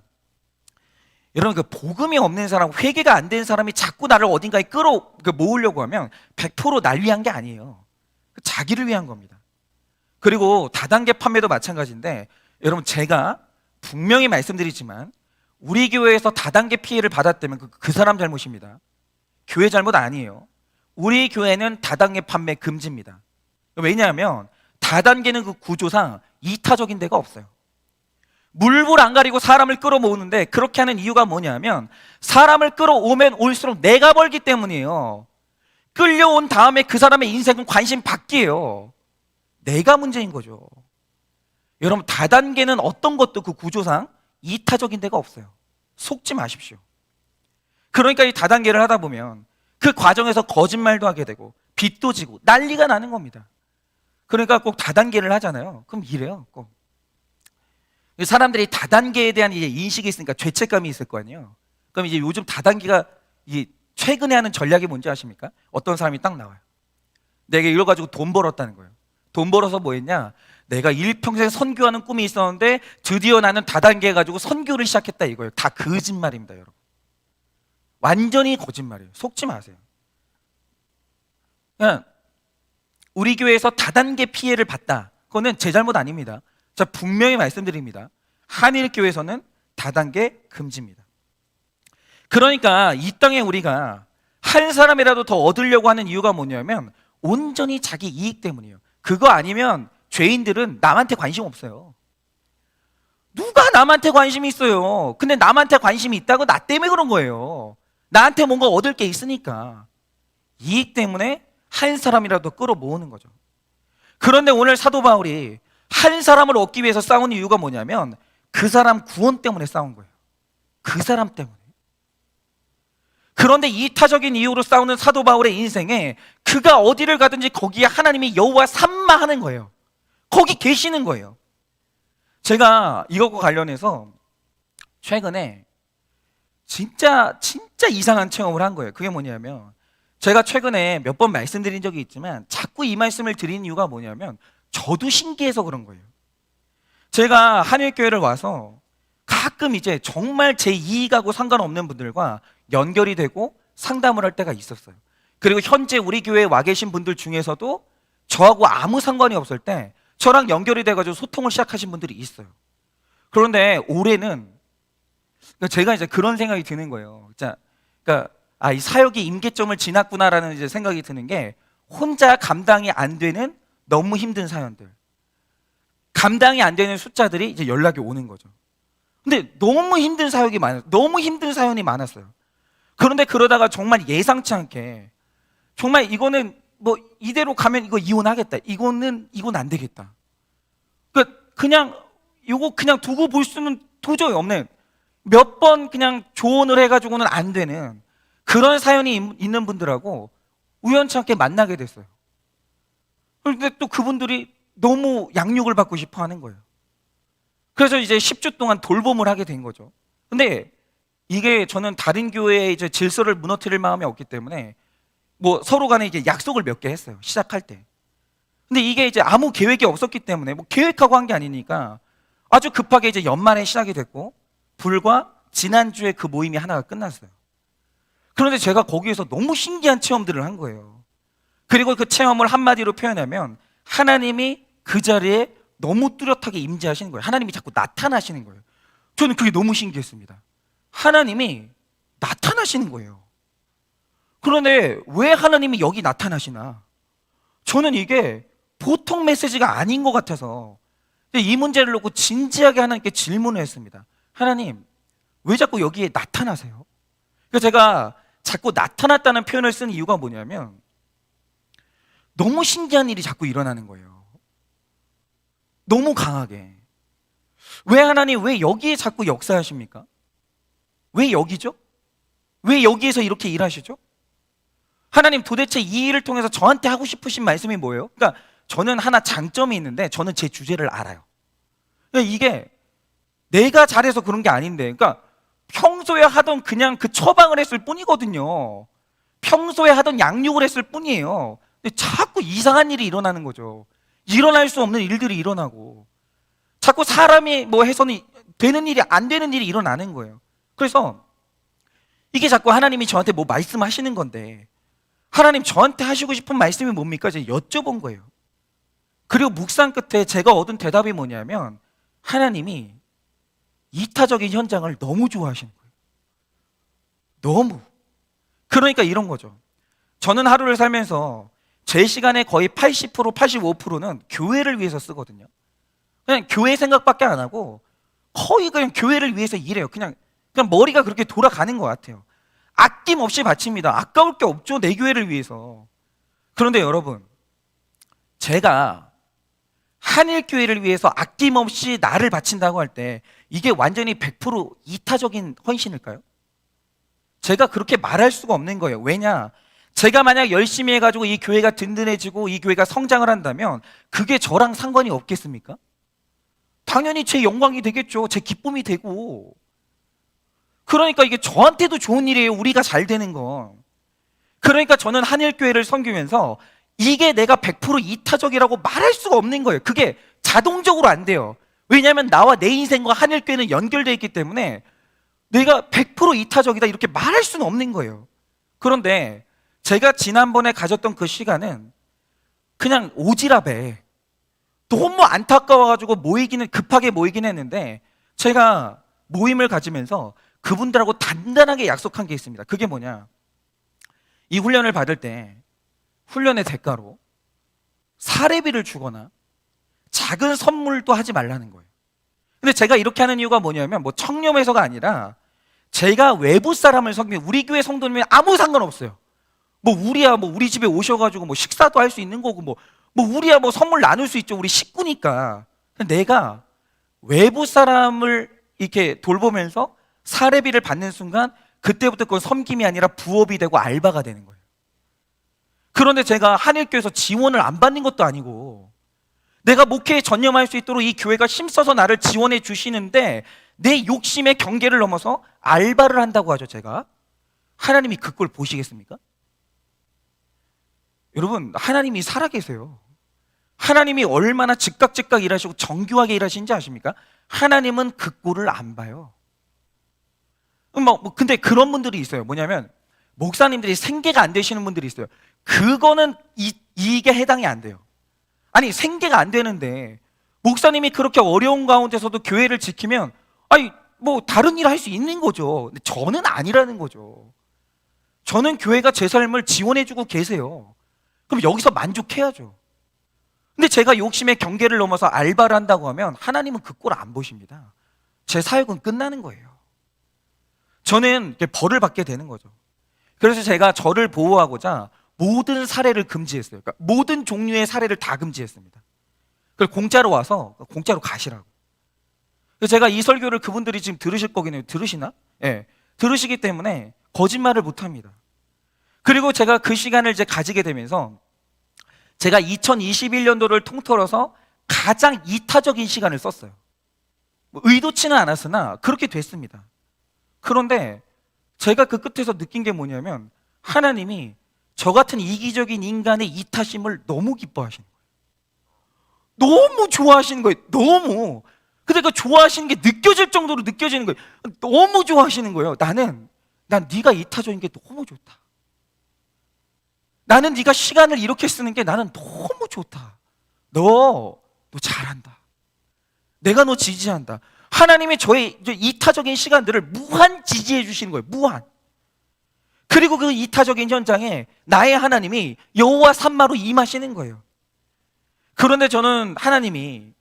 여러분, 그 복음이 없는 사람, 회개가 안 된 사람이 자꾸 나를 어딘가에 모으려고 하면 100% 날 위한 게 아니에요. 자기를 위한 겁니다. 그리고 다단계 판매도 마찬가지인데, 여러분, 제가 분명히 말씀드리지만 우리 교회에서 다단계 피해를 받았다면 그 사람 잘못입니다. 교회 잘못 아니에요. 우리 교회는 다단계 판매 금지입니다. 왜냐하면 다단계는 그 구조상 이타적인 데가 없어요. 물불 안 가리고 사람을 끌어모으는데, 그렇게 하는 이유가 뭐냐면 사람을 끌어오면 올수록 내가 벌기 때문이에요. 끌려온 다음에 그 사람의 인생은 관심 받기예요. 내가 문제인 거죠. 여러분, 다단계는 어떤 것도 그 구조상 이타적인 데가 없어요. 속지 마십시오. 그러니까 이 다단계를 하다 보면 그 과정에서 거짓말도 하게 되고 빚도 지고 난리가 나는 겁니다. 그러니까 꼭 다단계를 하잖아요. 그럼 이래요, 꼭. 사람들이 다단계에 대한 이제 인식이 있으니까 죄책감이 있을 거 아니에요. 그럼 이제 요즘 다단계가 최근에 하는 전략이 뭔지 아십니까? 어떤 사람이 딱 나와요. 내가 이걸 가지고 돈 벌었다는 거예요. 돈 벌어서 뭐 했냐? 내가 일평생 선교하는 꿈이 있었는데 드디어 나는 다단계 가지고 선교를 시작했다, 이거예요. 다 거짓말입니다, 여러분. 완전히 거짓말이에요. 속지 마세요. 그냥 우리 교회에서 다단계 피해를 봤다, 그거는 제 잘못 아닙니다. 자, 분명히 말씀드립니다. 한일교회에서는 다단계 금지입니다. 그러니까 이 땅에 우리가 한 사람이라도 더 얻으려고 하는 이유가 뭐냐면 온전히 자기 이익 때문이에요. 그거 아니면 죄인들은 남한테 관심 없어요. 누가 남한테 관심이 있어요? 근데 남한테 관심이 있다고 나 때문에 그런 거예요. 나한테 뭔가 얻을 게 있으니까. 이익 때문에 한 사람이라도 끌어모으는 거죠. 그런데 오늘 사도 바울이 한 사람을 얻기 위해서 싸운 이유가 뭐냐면 그 사람 구원 때문에 싸운 거예요. 그 사람 때문에. 그런데 이타적인 이유로 싸우는 사도 바울의 인생에 그가 어디를 가든지 거기에 하나님이 여호와 삼마하는 거예요. 거기 계시는 거예요. 제가 이것과 관련해서 최근에 진짜 이상한 체험을 한 거예요. 그게 뭐냐면, 제가 최근에 몇 번 말씀드린 적이 있지만 자꾸 이 말씀을 드리는 이유가 뭐냐면 저도 신기해서 그런 거예요. 제가 한일교회를 와서 가끔 이제 정말 제 이익하고 상관없는 분들과 연결이 되고 상담을 할 때가 있었어요. 그리고 현재 우리 교회에 와 계신 분들 중에서도 저하고 아무 상관이 없을 때 저랑 연결이 돼가지고 소통을 시작하신 분들이 있어요. 그런데 올해는 제가 이제 그런 생각이 드는 거예요. 그러니까 이 사역이 임계점을 지났구나라는 이제 생각이 드는 게, 혼자 감당이 안 되는 너무 힘든 사연들, 감당이 안 되는 숫자들이 이제 연락이 오는 거죠. 근데 너무 힘든 사역이 너무 힘든 사연이 많았어요. 그런데 그러다가 정말 예상치 않게, 정말 이거는 뭐 이대로 가면 이거 이혼하겠다, 이건 안 되겠다, 그냥 이거 그냥 두고 볼 수는 도저히 없는, 몇 번 그냥 조언을 해가지고는 안 되는 그런 사연이 있는 분들하고 우연치 않게 만나게 됐어요. 그런데 또 그분들이 너무 양육을 받고 싶어 하는 거예요. 그래서 이제 10주 동안 돌봄을 하게 된 거죠. 근데 이게, 저는 다른 교회의 이제 질서를 무너뜨릴 마음이 없기 때문에 뭐 서로 간에 이제 약속을 몇 개 했어요, 시작할 때. 근데 이게 이제 아무 계획이 없었기 때문에, 뭐 계획하고 한 게 아니니까 아주 급하게 이제 연말에 시작이 됐고, 불과 지난주에 그 모임이 하나가 끝났어요. 그런데 제가 거기에서 너무 신기한 체험들을 한 거예요. 그리고 그 체험을 한마디로 표현하면 하나님이 그 자리에 너무 뚜렷하게 임재하시는 거예요. 하나님이 자꾸 나타나시는 거예요. 저는 그게 너무 신기했습니다. 하나님이 나타나시는 거예요. 그런데 왜 하나님이 여기 나타나시나? 저는 이게 보통 메시지가 아닌 것 같아서 이 문제를 놓고 진지하게 하나님께 질문을 했습니다. 하나님, 왜 자꾸 여기에 나타나세요? 그래서 제가 자꾸 나타났다는 표현을 쓴 이유가 뭐냐면, 너무 신기한 일이 자꾸 일어나는 거예요. 너무 강하게. 왜 하나님, 왜 여기에 자꾸 역사하십니까? 왜 여기죠? 왜 여기에서 이렇게 일하시죠? 하나님, 도대체 이 일을 통해서 저한테 하고 싶으신 말씀이 뭐예요? 그러니까 저는 하나 장점이 있는데, 저는 제 주제를 알아요. 그러니까 이게 내가 잘해서 그런 게 아닌데, 그러니까 평소에 하던 그냥 그 처방을 했을 뿐이거든요. 평소에 하던 양육을 했을 뿐이에요. 근데 자꾸 이상한 일이 일어나는 거죠. 일어날 수 없는 일들이 일어나고, 자꾸 사람이 뭐 해서는 되는 일이 안 되는 일이 일어나는 거예요. 그래서 이게 자꾸 하나님이 저한테 뭐 말씀하시는 건데, 하나님 저한테 하시고 싶은 말씀이 뭡니까? 제가 여쭤본 거예요. 그리고 묵상 끝에 제가 얻은 대답이 뭐냐면, 하나님이 이타적인 현장을 너무 좋아하시는 거예요. 너무. 그러니까 이런 거죠. 저는 하루를 살면서 제 시간의 거의 80%, 85%는 교회를 위해서 쓰거든요. 그냥 교회 생각밖에 안 하고 거의 그냥 교회를 위해서 일해요. 그냥 머리가 그렇게 돌아가는 것 같아요. 아낌없이 바칩니다. 아까울 게 없죠, 내 교회를 위해서. 그런데 여러분, 제가 한일교회를 위해서 아낌없이 나를 바친다고 할 때 이게 완전히 100% 이타적인 헌신일까요? 제가 그렇게 말할 수가 없는 거예요. 왜냐? 제가 만약 열심히 해가지고 이 교회가 든든해지고 이 교회가 성장을 한다면 그게 저랑 상관이 없겠습니까? 당연히 제 영광이 되겠죠. 제 기쁨이 되고. 그러니까 이게 저한테도 좋은 일이에요, 우리가 잘 되는 건. 그러니까 저는 한일교회를 섬기면서 이게 내가 100% 이타적이라고 말할 수가 없는 거예요. 그게 자동적으로 안 돼요. 왜냐하면 나와 내 인생과 한일교회는 연결되어 있기 때문에 내가 100% 이타적이다 이렇게 말할 수는 없는 거예요. 그런데 제가 지난번에 가졌던 그 시간은 그냥 오지랖에 너무 안타까워가지고 급하게 모이긴 했는데, 제가 모임을 가지면서 그분들하고 단단하게 약속한 게 있습니다. 그게 뭐냐? 이 훈련을 받을 때 훈련의 대가로 사례비를 주거나 작은 선물도 하지 말라는 거예요. 근데 제가 이렇게 하는 이유가 뭐냐면 뭐 청렴해서가 아니라, 제가 외부 사람을 섬기면 우리 교회 성도님이 아무 상관없어요. 뭐 우리 집에 오셔가지고 뭐 식사도 할 수 있는 거고 뭐 우리야 뭐 선물 나눌 수 있죠. 우리 식구니까. 내가 외부 사람을 이렇게 돌보면서 사례비를 받는 순간 그때부터 그건 섬김이 아니라 부업이 되고 알바가 되는 거예요. 그런데 제가 한일교회에서 지원을 안 받는 것도 아니고, 내가 목회에 전념할 수 있도록 이 교회가 힘써서 나를 지원해 주시는데 내 욕심의 경계를 넘어서 알바를 한다고 하죠. 제가 하나님이 그걸 보시겠습니까? 여러분, 하나님이 살아계세요. 하나님이 얼마나 즉각 일하시고 정교하게 일하시는지 아십니까? 하나님은 그 꼴을 안 봐요. 근데 그런 분들이 있어요. 뭐냐면 목사님들이 생계가 안 되시는 분들이 있어요. 그거는 이게 해당이 안 돼요. 아니, 생계가 안 되는데 목사님이 그렇게 어려운 가운데서도 교회를 지키면 뭐 다른 일을 할 수 있는 거죠. 근데 저는 아니라는 거죠. 저는 교회가 제 삶을 지원해주고 계세요. 그럼 여기서 만족해야죠. 근데 제가 욕심의 경계를 넘어서 알바를 한다고 하면 하나님은 그 꼴 안 보십니다. 제 사역은 끝나는 거예요. 저는 벌을 받게 되는 거죠. 그래서 제가 저를 보호하고자 모든 사례를 금지했어요. 그러니까 모든 종류의 사례를 다 금지했습니다. 그걸 공짜로 와서 공짜로 가시라고. 그래서 제가 이 설교를 그분들이 지금 들으실 거긴 해요. 들으시나? 예, 들으시기 때문에 거짓말을 못합니다. 그리고 제가 그 시간을 이제 가지게 되면서 제가 2021년도를 통틀어서 가장 이타적인 시간을 썼어요. 의도치는 않았으나 그렇게 됐습니다. 그런데 제가 그 끝에서 느낀 게 뭐냐면, 하나님이 저 같은 이기적인 인간의 이타심을 너무 기뻐하시는 거예요. 너무 좋아하시는 거예요. 너무. 근데 그 좋아하시는 게 느껴질 정도로 느껴지는 거예요. 너무 좋아하시는 거예요. 난 네가 이타적인 게 너무 좋다. 나는 네가 시간을 이렇게 쓰는 게 나는 너무 좋다. 너 잘한다. 내가 너 지지한다. 하나님이 저의 이타적인 시간들을 무한 지지해 주시는 거예요. 무한. 그리고 그 이타적인 현장에 나의 하나님이 여호와 삼마로 임하시는 거예요. 그런데 저는 하나님이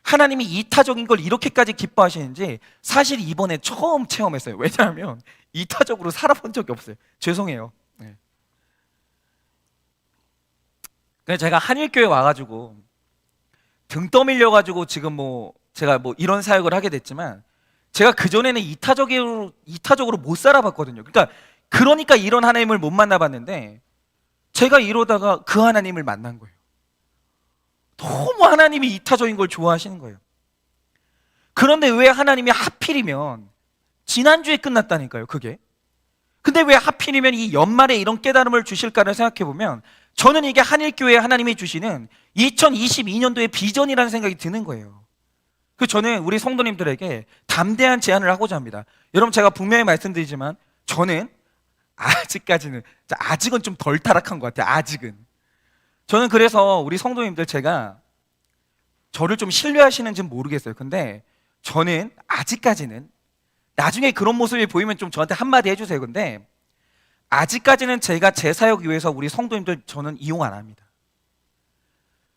이타적인 걸 이렇게까지 기뻐하시는지 사실 이번에 처음 체험했어요. 왜냐하면 이타적으로 살아본 적이 없어요. 죄송해요. 네. 그래서 제가 한일교회 와가지고 등 떠밀려가지고 지금 제가 이런 사역을 하게 됐지만, 제가 그전에는 이타적으로 못 살아봤거든요. 그러니까 이런 하나님을 못 만나봤는데, 제가 이러다가 그 하나님을 만난 거예요. 너무 하나님이 이타적인 걸 좋아하시는 거예요. 그런데 왜 하나님이 하필이면 지난주에 끝났다니까요, 그게. 근데 왜 하필이면 이 연말에 이런 깨달음을 주실까를 생각해보면, 저는 이게 한일교회에 하나님이 주시는 2022년도의 비전이라는 생각이 드는 거예요. 저는 우리 성도님들에게 담대한 제안을 하고자 합니다. 여러분, 제가 분명히 말씀드리지만 저는 아직은 좀 덜 타락한 것 같아요. 아직은. 저는 그래서 우리 성도님들, 제가 저를 좀 신뢰하시는지는 모르겠어요. 근데 저는 아직까지는, 나중에 그런 모습이 보이면 좀 저한테 한마디 해주세요. 근데 아직까지는 제가 제 사역 위해서 우리 성도님들 저는 이용 안 합니다.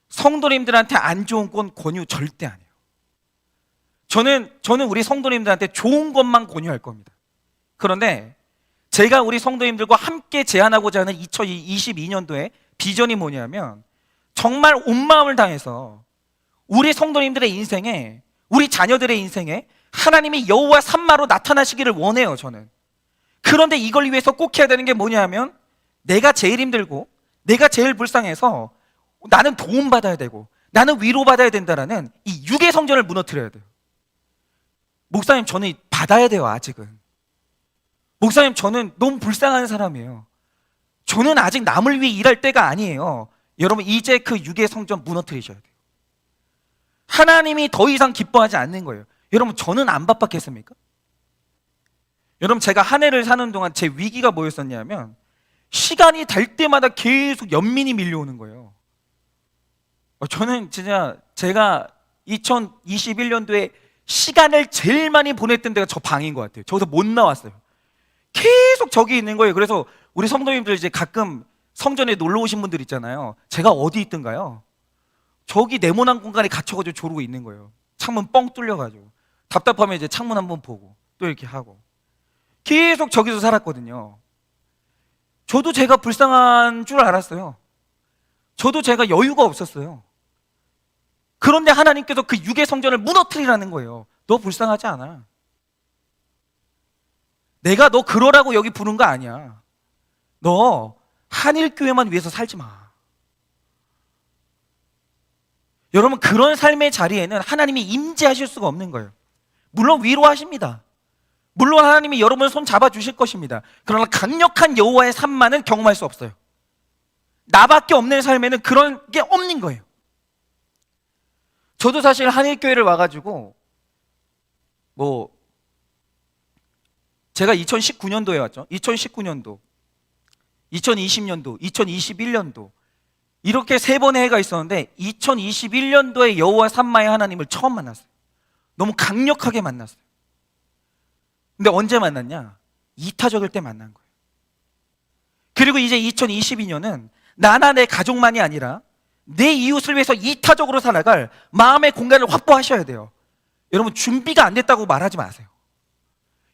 성도님들한테 안 좋은 건 권유 절대 안 해요. 저는 우리 성도님들한테 좋은 것만 권유할 겁니다. 그런데 제가 우리 성도님들과 함께 제안하고자 하는 2022년도에 비전이 뭐냐면, 정말 온 마음을 다해서 우리 성도님들의 인생에, 우리 자녀들의 인생에 하나님이 여호와 삼마로 나타나시기를 원해요. 저는. 그런데 이걸 위해서 꼭 해야 되는 게 뭐냐면, 내가 제일 힘들고 내가 제일 불쌍해서 나는 도움받아야 되고 나는 위로받아야 된다라는 이 육의 성전을 무너뜨려야 돼요. 목사님, 저는 받아야 돼요. 아직은. 목사님, 저는 너무 불쌍한 사람이에요. 저는 아직 남을 위해 일할 때가 아니에요. 여러분, 이제 그 육의 성전 무너뜨리셔야 돼요. 하나님이 더 이상 기뻐하지 않는 거예요. 여러분, 저는 안 바빴겠습니까? 여러분, 제가 한 해를 사는 동안 제 위기가 뭐였었냐면, 시간이 될 때마다 계속 연민이 밀려오는 거예요. 저는 진짜 제가 2021년도에 시간을 제일 많이 보냈던 데가 저 방인 것 같아요. 저기서 못 나왔어요. 계속 저기 있는 거예요. 그래서 우리 성도님들 이제 가끔 성전에 놀러 오신 분들 있잖아요. 제가 어디 있던가요? 저기 네모난 공간에 갇혀가지고 조르고 있는 거예요. 창문 뻥 뚫려가지고. 답답하면 이제 창문 한번 보고 또 이렇게 하고. 계속 저기서 살았거든요. 저도 제가 불쌍한 줄 알았어요. 저도 제가 여유가 없었어요. 그런데 하나님께서 그 육의 성전을 무너뜨리라는 거예요. 너 불쌍하지 않아. 내가 너 그러라고 여기 부른 거 아니야. 너 한일교회만 위해서 살지 마. 여러분, 그런 삶의 자리에는 하나님이 임재하실 수가 없는 거예요. 물론 위로하십니다. 물론 하나님이 여러분을 손 잡아주실 것입니다. 그러나 강력한 여호와의 삶만은 경험할 수 없어요. 나밖에 없는 삶에는 그런 게 없는 거예요. 저도 사실 한일교회를 와가지고 제가 2019년도에 왔죠. 2019년도, 2020년도, 2021년도 이렇게 세 번의 해가 있었는데 2021년도에 여호와 삼마의 하나님을 처음 만났어요. 너무 강력하게 만났어요. 근데 언제 만났냐? 이타적일 때 만난 거예요. 그리고 이제 2022년은 나나 내 가족만이 아니라 내 이웃을 위해서 이타적으로 살아갈 마음의 공간을 확보하셔야 돼요. 여러분, 준비가 안 됐다고 말하지 마세요.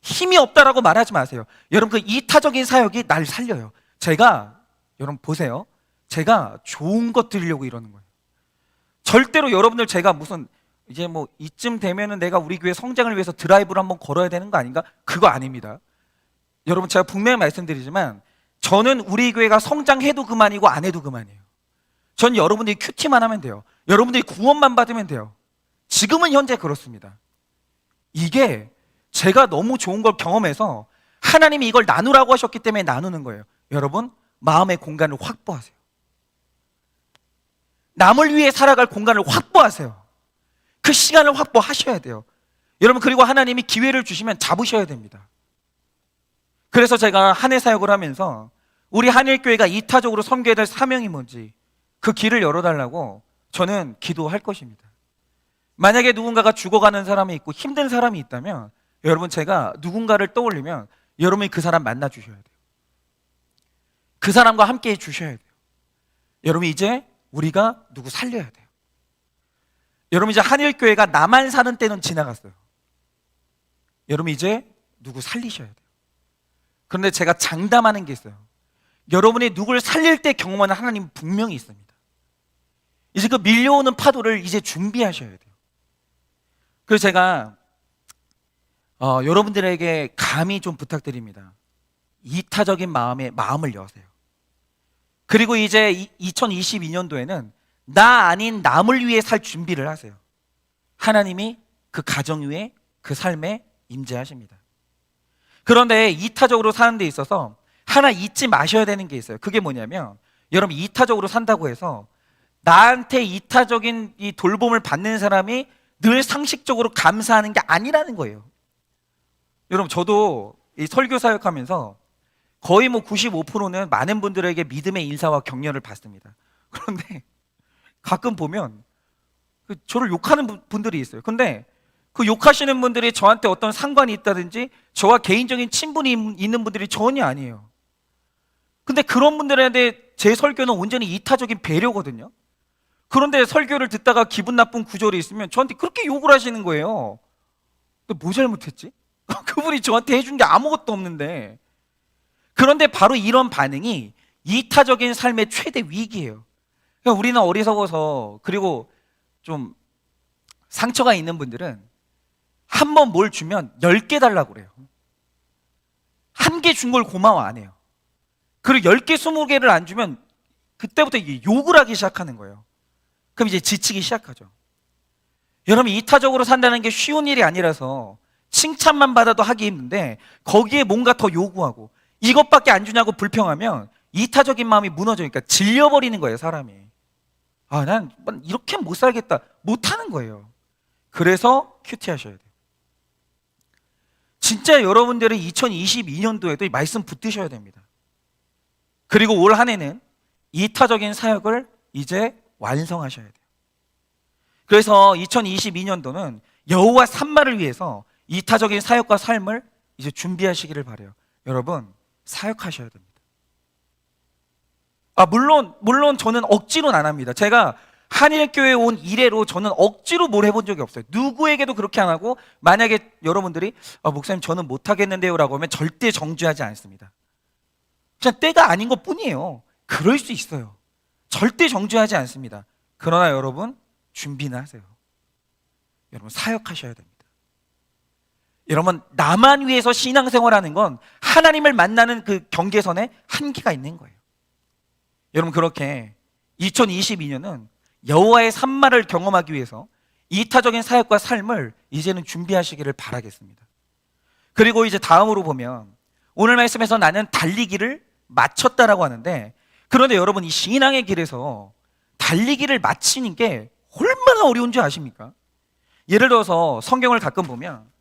힘이 없다라고 말하지 마세요. 여러분, 그 이타적인 사역이 날 살려요. 여러분 보세요. 제가 좋은 것 드리려고 이러는 거예요. 절대로 여러분들 제가 무슨 이제 이쯤 되면은 내가 우리 교회 성장을 위해서 드라이브를 한번 걸어야 되는 거 아닌가? 그거 아닙니다. 여러분, 제가 분명히 말씀드리지만 저는 우리 교회가 성장해도 그만이고 안 해도 그만이에요. 전 여러분들이 큐티만 하면 돼요. 여러분들이 구원만 받으면 돼요. 지금은 현재 그렇습니다. 이게 제가 너무 좋은 걸 경험해서 하나님이 이걸 나누라고 하셨기 때문에 나누는 거예요. 여러분, 마음의 공간을 확보하세요. 남을 위해 살아갈 공간을 확보하세요. 그 시간을 확보하셔야 돼요. 여러분, 그리고 하나님이 기회를 주시면 잡으셔야 됩니다. 그래서 제가 한 해 사역을 하면서 우리 한일교회가 이타적으로 섬겨야 될 사명이 뭔지 그 길을 열어달라고 저는 기도할 것입니다. 만약에 누군가가 죽어가는 사람이 있고 힘든 사람이 있다면 여러분, 제가 누군가를 떠올리면 여러분이 그 사람 만나 주셔야 돼요. 그 사람과 함께 해 주셔야 돼요. 여러분, 이제 우리가 누구 살려야 돼요. 여러분, 이제 한일교회가 나만 사는 때는 지나갔어요. 여러분, 이제 누구 살리셔야 돼요. 그런데 제가 장담하는 게 있어요. 여러분이 누굴 살릴 때 경험하는 하나님 분명히 있습니다. 이제 그 밀려오는 파도를 이제 준비하셔야 돼요. 그래서 제가 여러분들에게 감히 좀 부탁드립니다. 이타적인 마음을 여세요. 그리고 이제 2022년도에는 나 아닌 남을 위해 살 준비를 하세요. 하나님이 그 가정 위에 그 삶에 임재하십니다. 그런데 이타적으로 사는 데 있어서 하나 잊지 마셔야 되는 게 있어요. 그게 뭐냐면, 여러분, 이타적으로 산다고 해서 나한테 이타적인 이 돌봄을 받는 사람이 늘 상식적으로 감사하는 게 아니라는 거예요. 여러분, 저도 이 설교 사역하면서 거의 뭐 95%는 많은 분들에게 믿음의 인사와 격려를 받습니다. 그런데 가끔 보면 저를 욕하는 분들이 있어요. 근데 그 욕하시는 분들이 저한테 어떤 상관이 있다든지 저와 개인적인 친분이 있는 분들이 전혀 아니에요. 근데 그런 분들한테 제 설교는 온전히 이타적인 배려거든요. 그런데 설교를 듣다가 기분 나쁜 구절이 있으면 저한테 그렇게 욕을 하시는 거예요. 근데 뭐 잘못했지? 그분이 저한테 해준 게 아무것도 없는데. 그런데 바로 이런 반응이 이타적인 삶의 최대 위기예요. 그러니까 우리는 어리석어서, 그리고 좀 상처가 있는 분들은 한 번 뭘 주면 10개 달라고 그래요. 한 개 준 걸 고마워 안 해요. 그리고 10개, 20개를 안 주면 그때부터 이게 욕을 하기 시작하는 거예요. 그럼 이제 지치기 시작하죠. 여러분, 이타적으로 산다는 게 쉬운 일이 아니라서 칭찬만 받아도 하기 힘든데 거기에 뭔가 더 요구하고 이것밖에 안 주냐고 불평하면 이타적인 마음이 무너지니까 질려버리는 거예요, 사람이. 아, 난 이렇게 못 살겠다. 못 하는 거예요. 그래서 큐티 하셔야 돼요. 진짜 여러분들은 2022년도에도 이 말씀 붙드셔야 됩니다. 그리고 올 한 해는 이타적인 사역을 이제 완성하셔야 돼요. 그래서 2022년도는 여호와 산마를 위해서 이타적인 사역과 삶을 이제 준비하시기를 바라요. 여러분, 사역하셔야 됩니다. 물론 저는 억지로는 안 합니다. 제가 한일교회에 온 이래로 저는 억지로 뭘 해본 적이 없어요. 누구에게도 그렇게 안 하고, 만약에 여러분들이 목사님 저는 못하겠는데요 라고 하면 절대 정죄하지 않습니다. 그냥 때가 아닌 것 뿐이에요. 그럴 수 있어요. 절대 정죄하지 않습니다. 그러나 여러분, 준비는 하세요. 여러분, 사역하셔야 됩니다. 여러분, 나만 위해서 신앙생활하는 건 하나님을 만나는 그 경계선에 한계가 있는 거예요. 여러분, 그렇게 2022년은 여호와의 산마를 경험하기 위해서 이타적인 사역과 삶을 이제는 준비하시기를 바라겠습니다. 그리고 이제 다음으로 보면 오늘 말씀에서 나는 달리기를 마쳤다라고 하는데, 그런데 여러분, 이 신앙의 길에서 달리기를 마치는 게 얼마나 어려운지 아십니까? 예를 들어서 성경을 가끔 보면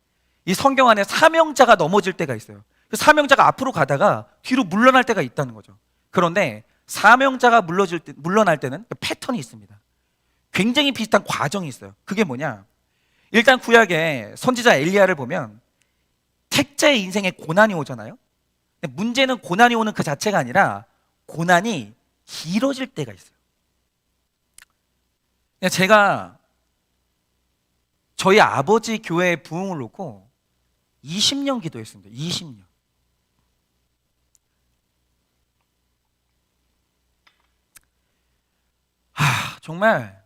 이 성경 안에 사명자가 넘어질 때가 있어요. 그 사명자가 앞으로 가다가 뒤로 물러날 때가 있다는 거죠. 그런데 사명자가 물러날 때는 패턴이 있습니다. 굉장히 비슷한 과정이 있어요. 그게 뭐냐? 일단 구약의 선지자 엘리야를 보면 택자의 인생에 고난이 오잖아요. 근데 문제는 고난이 오는 그 자체가 아니라 고난이 길어질 때가 있어요. 제가 저희 아버지 교회 부흥을 놓고 20년 기도했습니다. 20년. 정말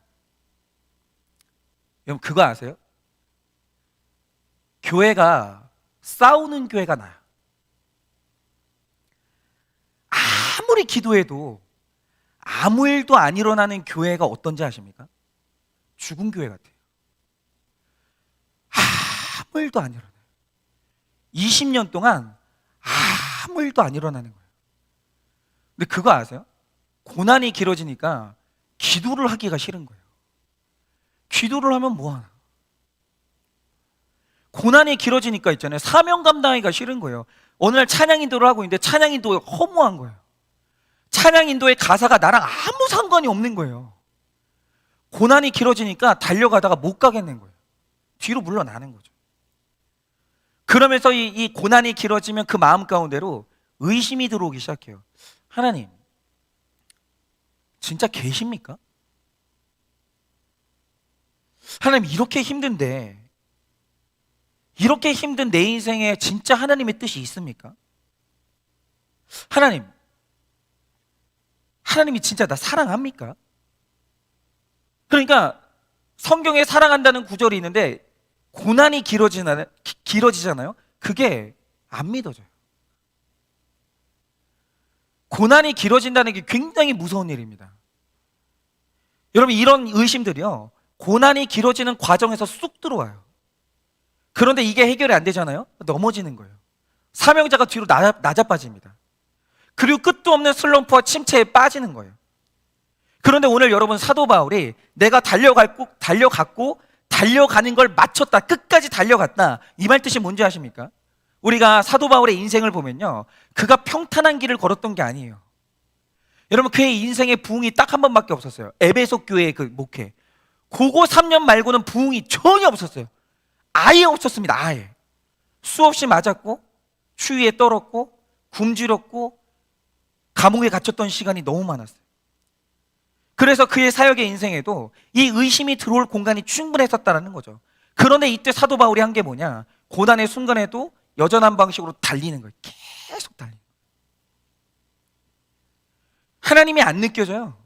여러분, 그거 아세요? 교회가 싸우는 교회가 나요. 아무리 기도해도 아무 일도 안 일어나는 교회가 어떤지 아십니까? 죽은 교회 같아요. 아무 일도 안 일어나요. 20년 동안 아무 일도 안 일어나는 거예요. 근데 그거 아세요? 고난이 길어지니까 기도를 하기가 싫은 거예요. 기도를 하면 뭐하나? 고난이 길어지니까 있잖아요, 사명 감당하기가 싫은 거예요. 어느 날 찬양 인도를 하고 있는데 찬양 인도가 허무한 거예요. 찬양 인도의 가사가 나랑 아무 상관이 없는 거예요. 고난이 길어지니까 달려가다가 못 가겠는 거예요. 뒤로 물러나는 거죠. 그러면서 이 고난이 길어지면 그 마음 가운데로 의심이 들어오기 시작해요. 하나님, 진짜 계십니까? 하나님, 이렇게 힘든데, 이렇게 힘든 내 인생에 진짜 하나님의 뜻이 있습니까? 하나님이 진짜 나 사랑합니까? 그러니까 성경에 사랑한다는 구절이 있는데 고난이 길어지잖아요. 그게 안 믿어져요. 고난이 길어진다는 게 굉장히 무서운 일입니다. 여러분, 이런 의심들이요, 고난이 길어지는 과정에서 쑥 들어와요. 그런데 이게 해결이 안 되잖아요. 넘어지는 거예요. 사명자가 뒤로 낮아빠집니다. 그리고 끝도 없는 슬럼프와 침체에 빠지는 거예요. 그런데 오늘 여러분, 사도 바울이 내가 달려갔고 달려가는 걸 마쳤다, 끝까지 달려갔다, 이 말 뜻이 뭔지 아십니까? 우리가 사도 바울의 인생을 보면요, 그가 평탄한 길을 걸었던 게 아니에요. 여러분, 그의 인생의 부흥이 딱 한 번밖에 없었어요. 에베소 교회의 그 목회, 그거 3년 말고는 부흥이 전혀 없었어요. 아예 없었습니다. 아예. 수없이 맞았고, 추위에 떨었고, 굶주렸고, 감옥에 갇혔던 시간이 너무 많았어요. 그래서 그의 사역의 인생에도 이 의심이 들어올 공간이 충분했었다는 거죠. 그런데 이때 사도 바울이 한 게 뭐냐? 고난의 순간에도 여전한 방식으로 달리는 거예요. 계속 달리는 거예요. 하나님이 안 느껴져요.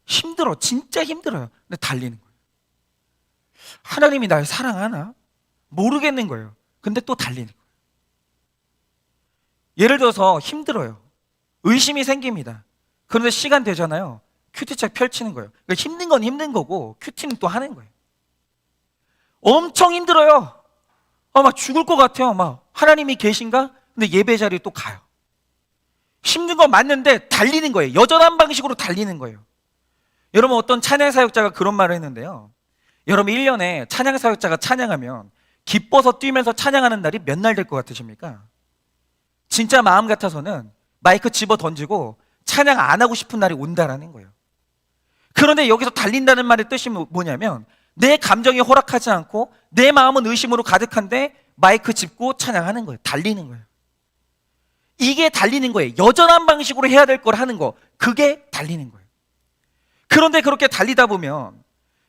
힘들어, 진짜 힘들어요. 근데 달리는 거예요. 하나님이 날 사랑하나? 모르겠는 거예요. 근데 또 달리는 거예요. 예를 들어서 힘들어요. 의심이 생깁니다. 그런데 시간 되잖아요. 큐티책 펼치는 거예요. 그러니까 힘든 건 힘든 거고 큐티는 또 하는 거예요. 엄청 힘들어요. 막 죽을 것 같아요. 막 하나님이 계신가? 근데 예배 자리에 또 가요. 힘든 건 맞는데 달리는 거예요. 여전한 방식으로 달리는 거예요. 여러분, 어떤 찬양 사역자가 그런 말을 했는데요. 여러분, 1년에 찬양 사역자가 찬양하면 기뻐서 뛰면서 찬양하는 날이 몇 날 될 것 같으십니까? 진짜 마음 같아서는 마이크 집어 던지고 찬양 안 하고 싶은 날이 온다라는 거예요. 그런데 여기서 달린다는 말의 뜻이 뭐냐면, 내 감정이 허락하지 않고 내 마음은 의심으로 가득한데 마이크 짚고 찬양하는 거예요. 달리는 거예요. 이게 달리는 거예요. 여전한 방식으로 해야 될 걸 하는 거, 그게 달리는 거예요. 그런데 그렇게 달리다 보면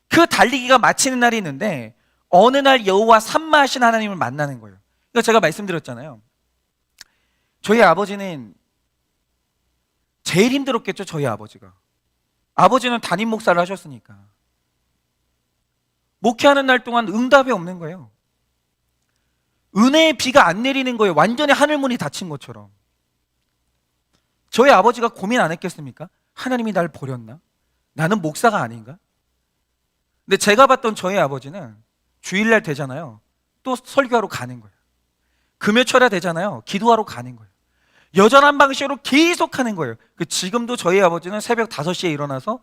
그 달리기가 마치는 날이 있는데, 어느 날 여호와 삼마하신 하나님을 만나는 거예요. 그러니까 제가 말씀드렸잖아요. 저희 아버지는 제일 힘들었겠죠. 저희 아버지가. 아버지는 담임 목사를 하셨으니까 목회하는 날 동안 응답이 없는 거예요. 은혜의 비가 안 내리는 거예요. 완전히 하늘문이 닫힌 것처럼. 저희 아버지가 고민 안 했겠습니까? 하나님이 날 버렸나? 나는 목사가 아닌가? 근데 제가 봤던 저희 아버지는 주일날 되잖아요. 또 설교하러 가는 거예요. 금요철야 되잖아요. 기도하러 가는 거예요. 여전한 방식으로 계속 하는 거예요. 지금도 저희 아버지는 새벽 5시에 일어나서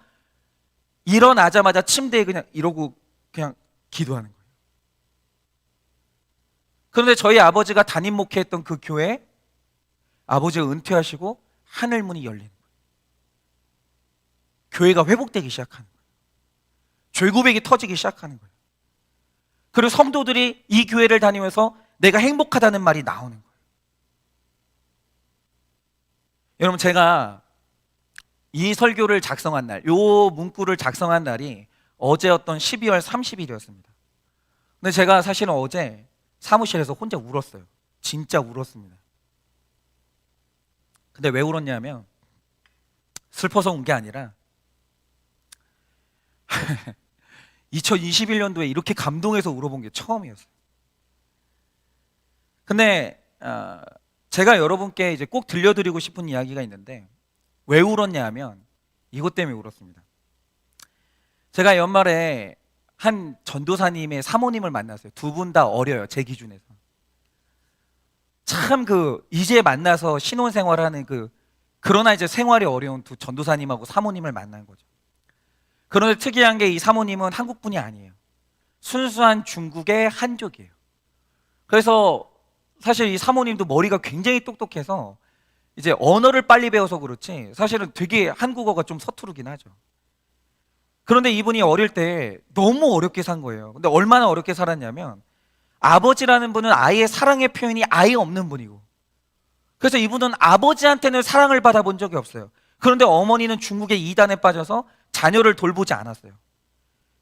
일어나자마자 침대에 그냥 이러고 그냥 기도하는 거예요. 그런데 저희 아버지가 담임 목회했던 그 교회, 아버지가 은퇴하시고 하늘문이 열리는 거예요. 교회가 회복되기 시작하는 거예요. 죄고백이 터지기 시작하는 거예요. 그리고 성도들이 이 교회를 다니면서 내가 행복하다는 말이 나오는 거예요. 여러분, 제가 이 설교를 작성한 날, 요 문구를 작성한 날이 어제였던 12월 30일이었습니다. 근데 제가 사실은 어제 사무실에서 혼자 울었어요. 진짜 울었습니다. 근데 왜 울었냐면, 슬퍼서 운 게 아니라 2021년도에 이렇게 감동해서 울어본 게 처음이었어요. 근데 제가 여러분께 이제 꼭 들려드리고 싶은 이야기가 있는데, 왜 울었냐 하면 이것 때문에 울었습니다. 제가 연말에 한 전도사님의 사모님을 만났어요. 두 분 다 어려요, 제 기준에서. 참 이제 만나서 신혼생활하는 그러나 이제 생활이 어려운 두 전도사님하고 사모님을 만난 거죠. 그런데 특이한 게, 이 사모님은 한국 분이 아니에요. 순수한 중국의 한족이에요. 그래서 사실 이 사모님도 머리가 굉장히 똑똑해서 이제 언어를 빨리 배워서 그렇지 사실은 되게 한국어가 좀 서투르긴 하죠. 그런데 이분이 어릴 때 너무 어렵게 산 거예요. 근데 얼마나 어렵게 살았냐면, 아버지라는 분은 아이의 사랑의 표현이 아예 없는 분이고, 그래서 이분은 아버지한테는 사랑을 받아본 적이 없어요. 그런데 어머니는 중국의 이단에 빠져서 자녀를 돌보지 않았어요.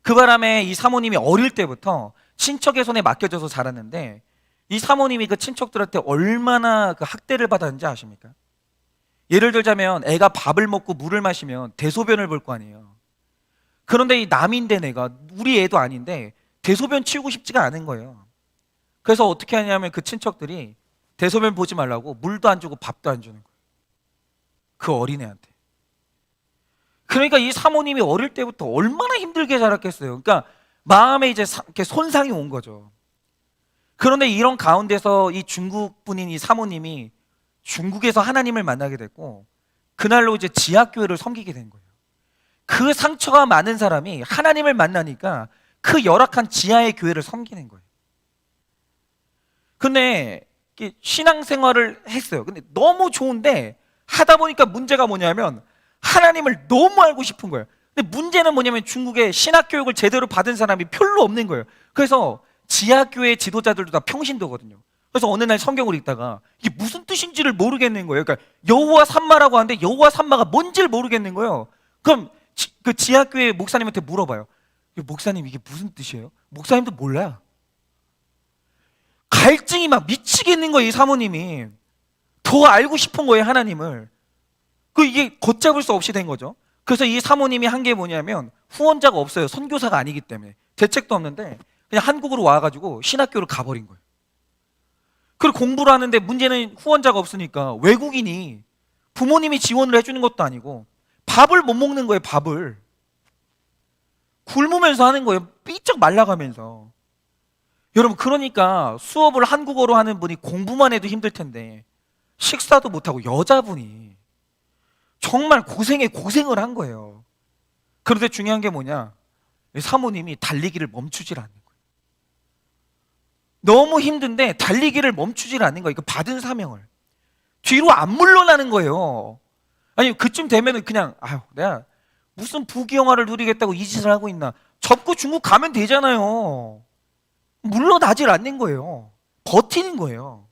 그 바람에 이 사모님이 어릴 때부터 친척의 손에 맡겨져서 자랐는데, 이 사모님이 그 친척들한테 얼마나 학대를 받았는지 아십니까? 예를 들자면, 애가 밥을 먹고 물을 마시면 대소변을 볼 거 아니에요. 그런데 이 남인데, 내가 우리 애도 아닌데 대소변 치우고 싶지가 않은 거예요. 그래서 어떻게 하냐면, 그 친척들이 대소변 보지 말라고 물도 안 주고 밥도 안 주는 거예요, 그 어린애한테. 그러니까 이 사모님이 어릴 때부터 얼마나 힘들게 자랐겠어요. 그러니까 마음에 이제 이렇게 손상이 온 거죠. 그런데 이런 가운데서 이 중국 분인 이 사모님이 중국에서 하나님을 만나게 됐고, 그날로 이제 지하교회를 섬기게 된 거예요. 그 상처가 많은 사람이 하나님을 만나니까 그 열악한 지하의 교회를 섬기는 거예요. 근데 신앙생활을 했어요. 근데 너무 좋은데 하다 보니까 문제가 뭐냐면 하나님을 너무 알고 싶은 거예요. 근데 문제는 뭐냐면 중국에 신학교육을 제대로 받은 사람이 별로 없는 거예요. 그래서 지하교회 지도자들도 다 평신도거든요. 그래서 어느 날 성경을 읽다가 이게 무슨 뜻인지를 모르겠는 거예요. 그러니까 여호와 삼마라고 하는데 여호와 삼마가 뭔지를 모르겠는 거예요. 그럼 그 지하교회 목사님한테 물어봐요. 목사님 이게 무슨 뜻이에요? 목사님도 몰라요. 갈증이 막 미치겠는 거예요. 이 사모님이 더 알고 싶은 거예요. 하나님을. 이게 걷잡을 수 없이 된 거죠. 그래서 이 사모님이 한 게 뭐냐면 후원자가 없어요. 선교사가 아니기 때문에 대책도 없는데 그냥 한국으로 와가지고 신학교를 가버린 거예요. 그리고 공부를 하는데 문제는 후원자가 없으니까 외국인이 부모님이 지원을 해주는 것도 아니고 밥을 못 먹는 거예요. 밥을 굶으면서 하는 거예요. 삐쩍 말라가면서. 여러분, 그러니까 수업을 한국어로 하는 분이 공부만 해도 힘들 텐데 식사도 못하고 여자분이 정말 고생에 고생을 한 거예요. 그런데 중요한 게 뭐냐, 사모님이 달리기를 멈추질 않는 거예요. 너무 힘든데 달리기를 멈추질 않는 거예요. 그 받은 사명을 뒤로 안 물러나는 거예요. 아니 그쯤 되면은 그냥 내가 무슨 부귀영화를 누리겠다고 이 짓을 하고 있나, 접고 중국 가면 되잖아요. 물러나질 않는 거예요. 버티는 거예요.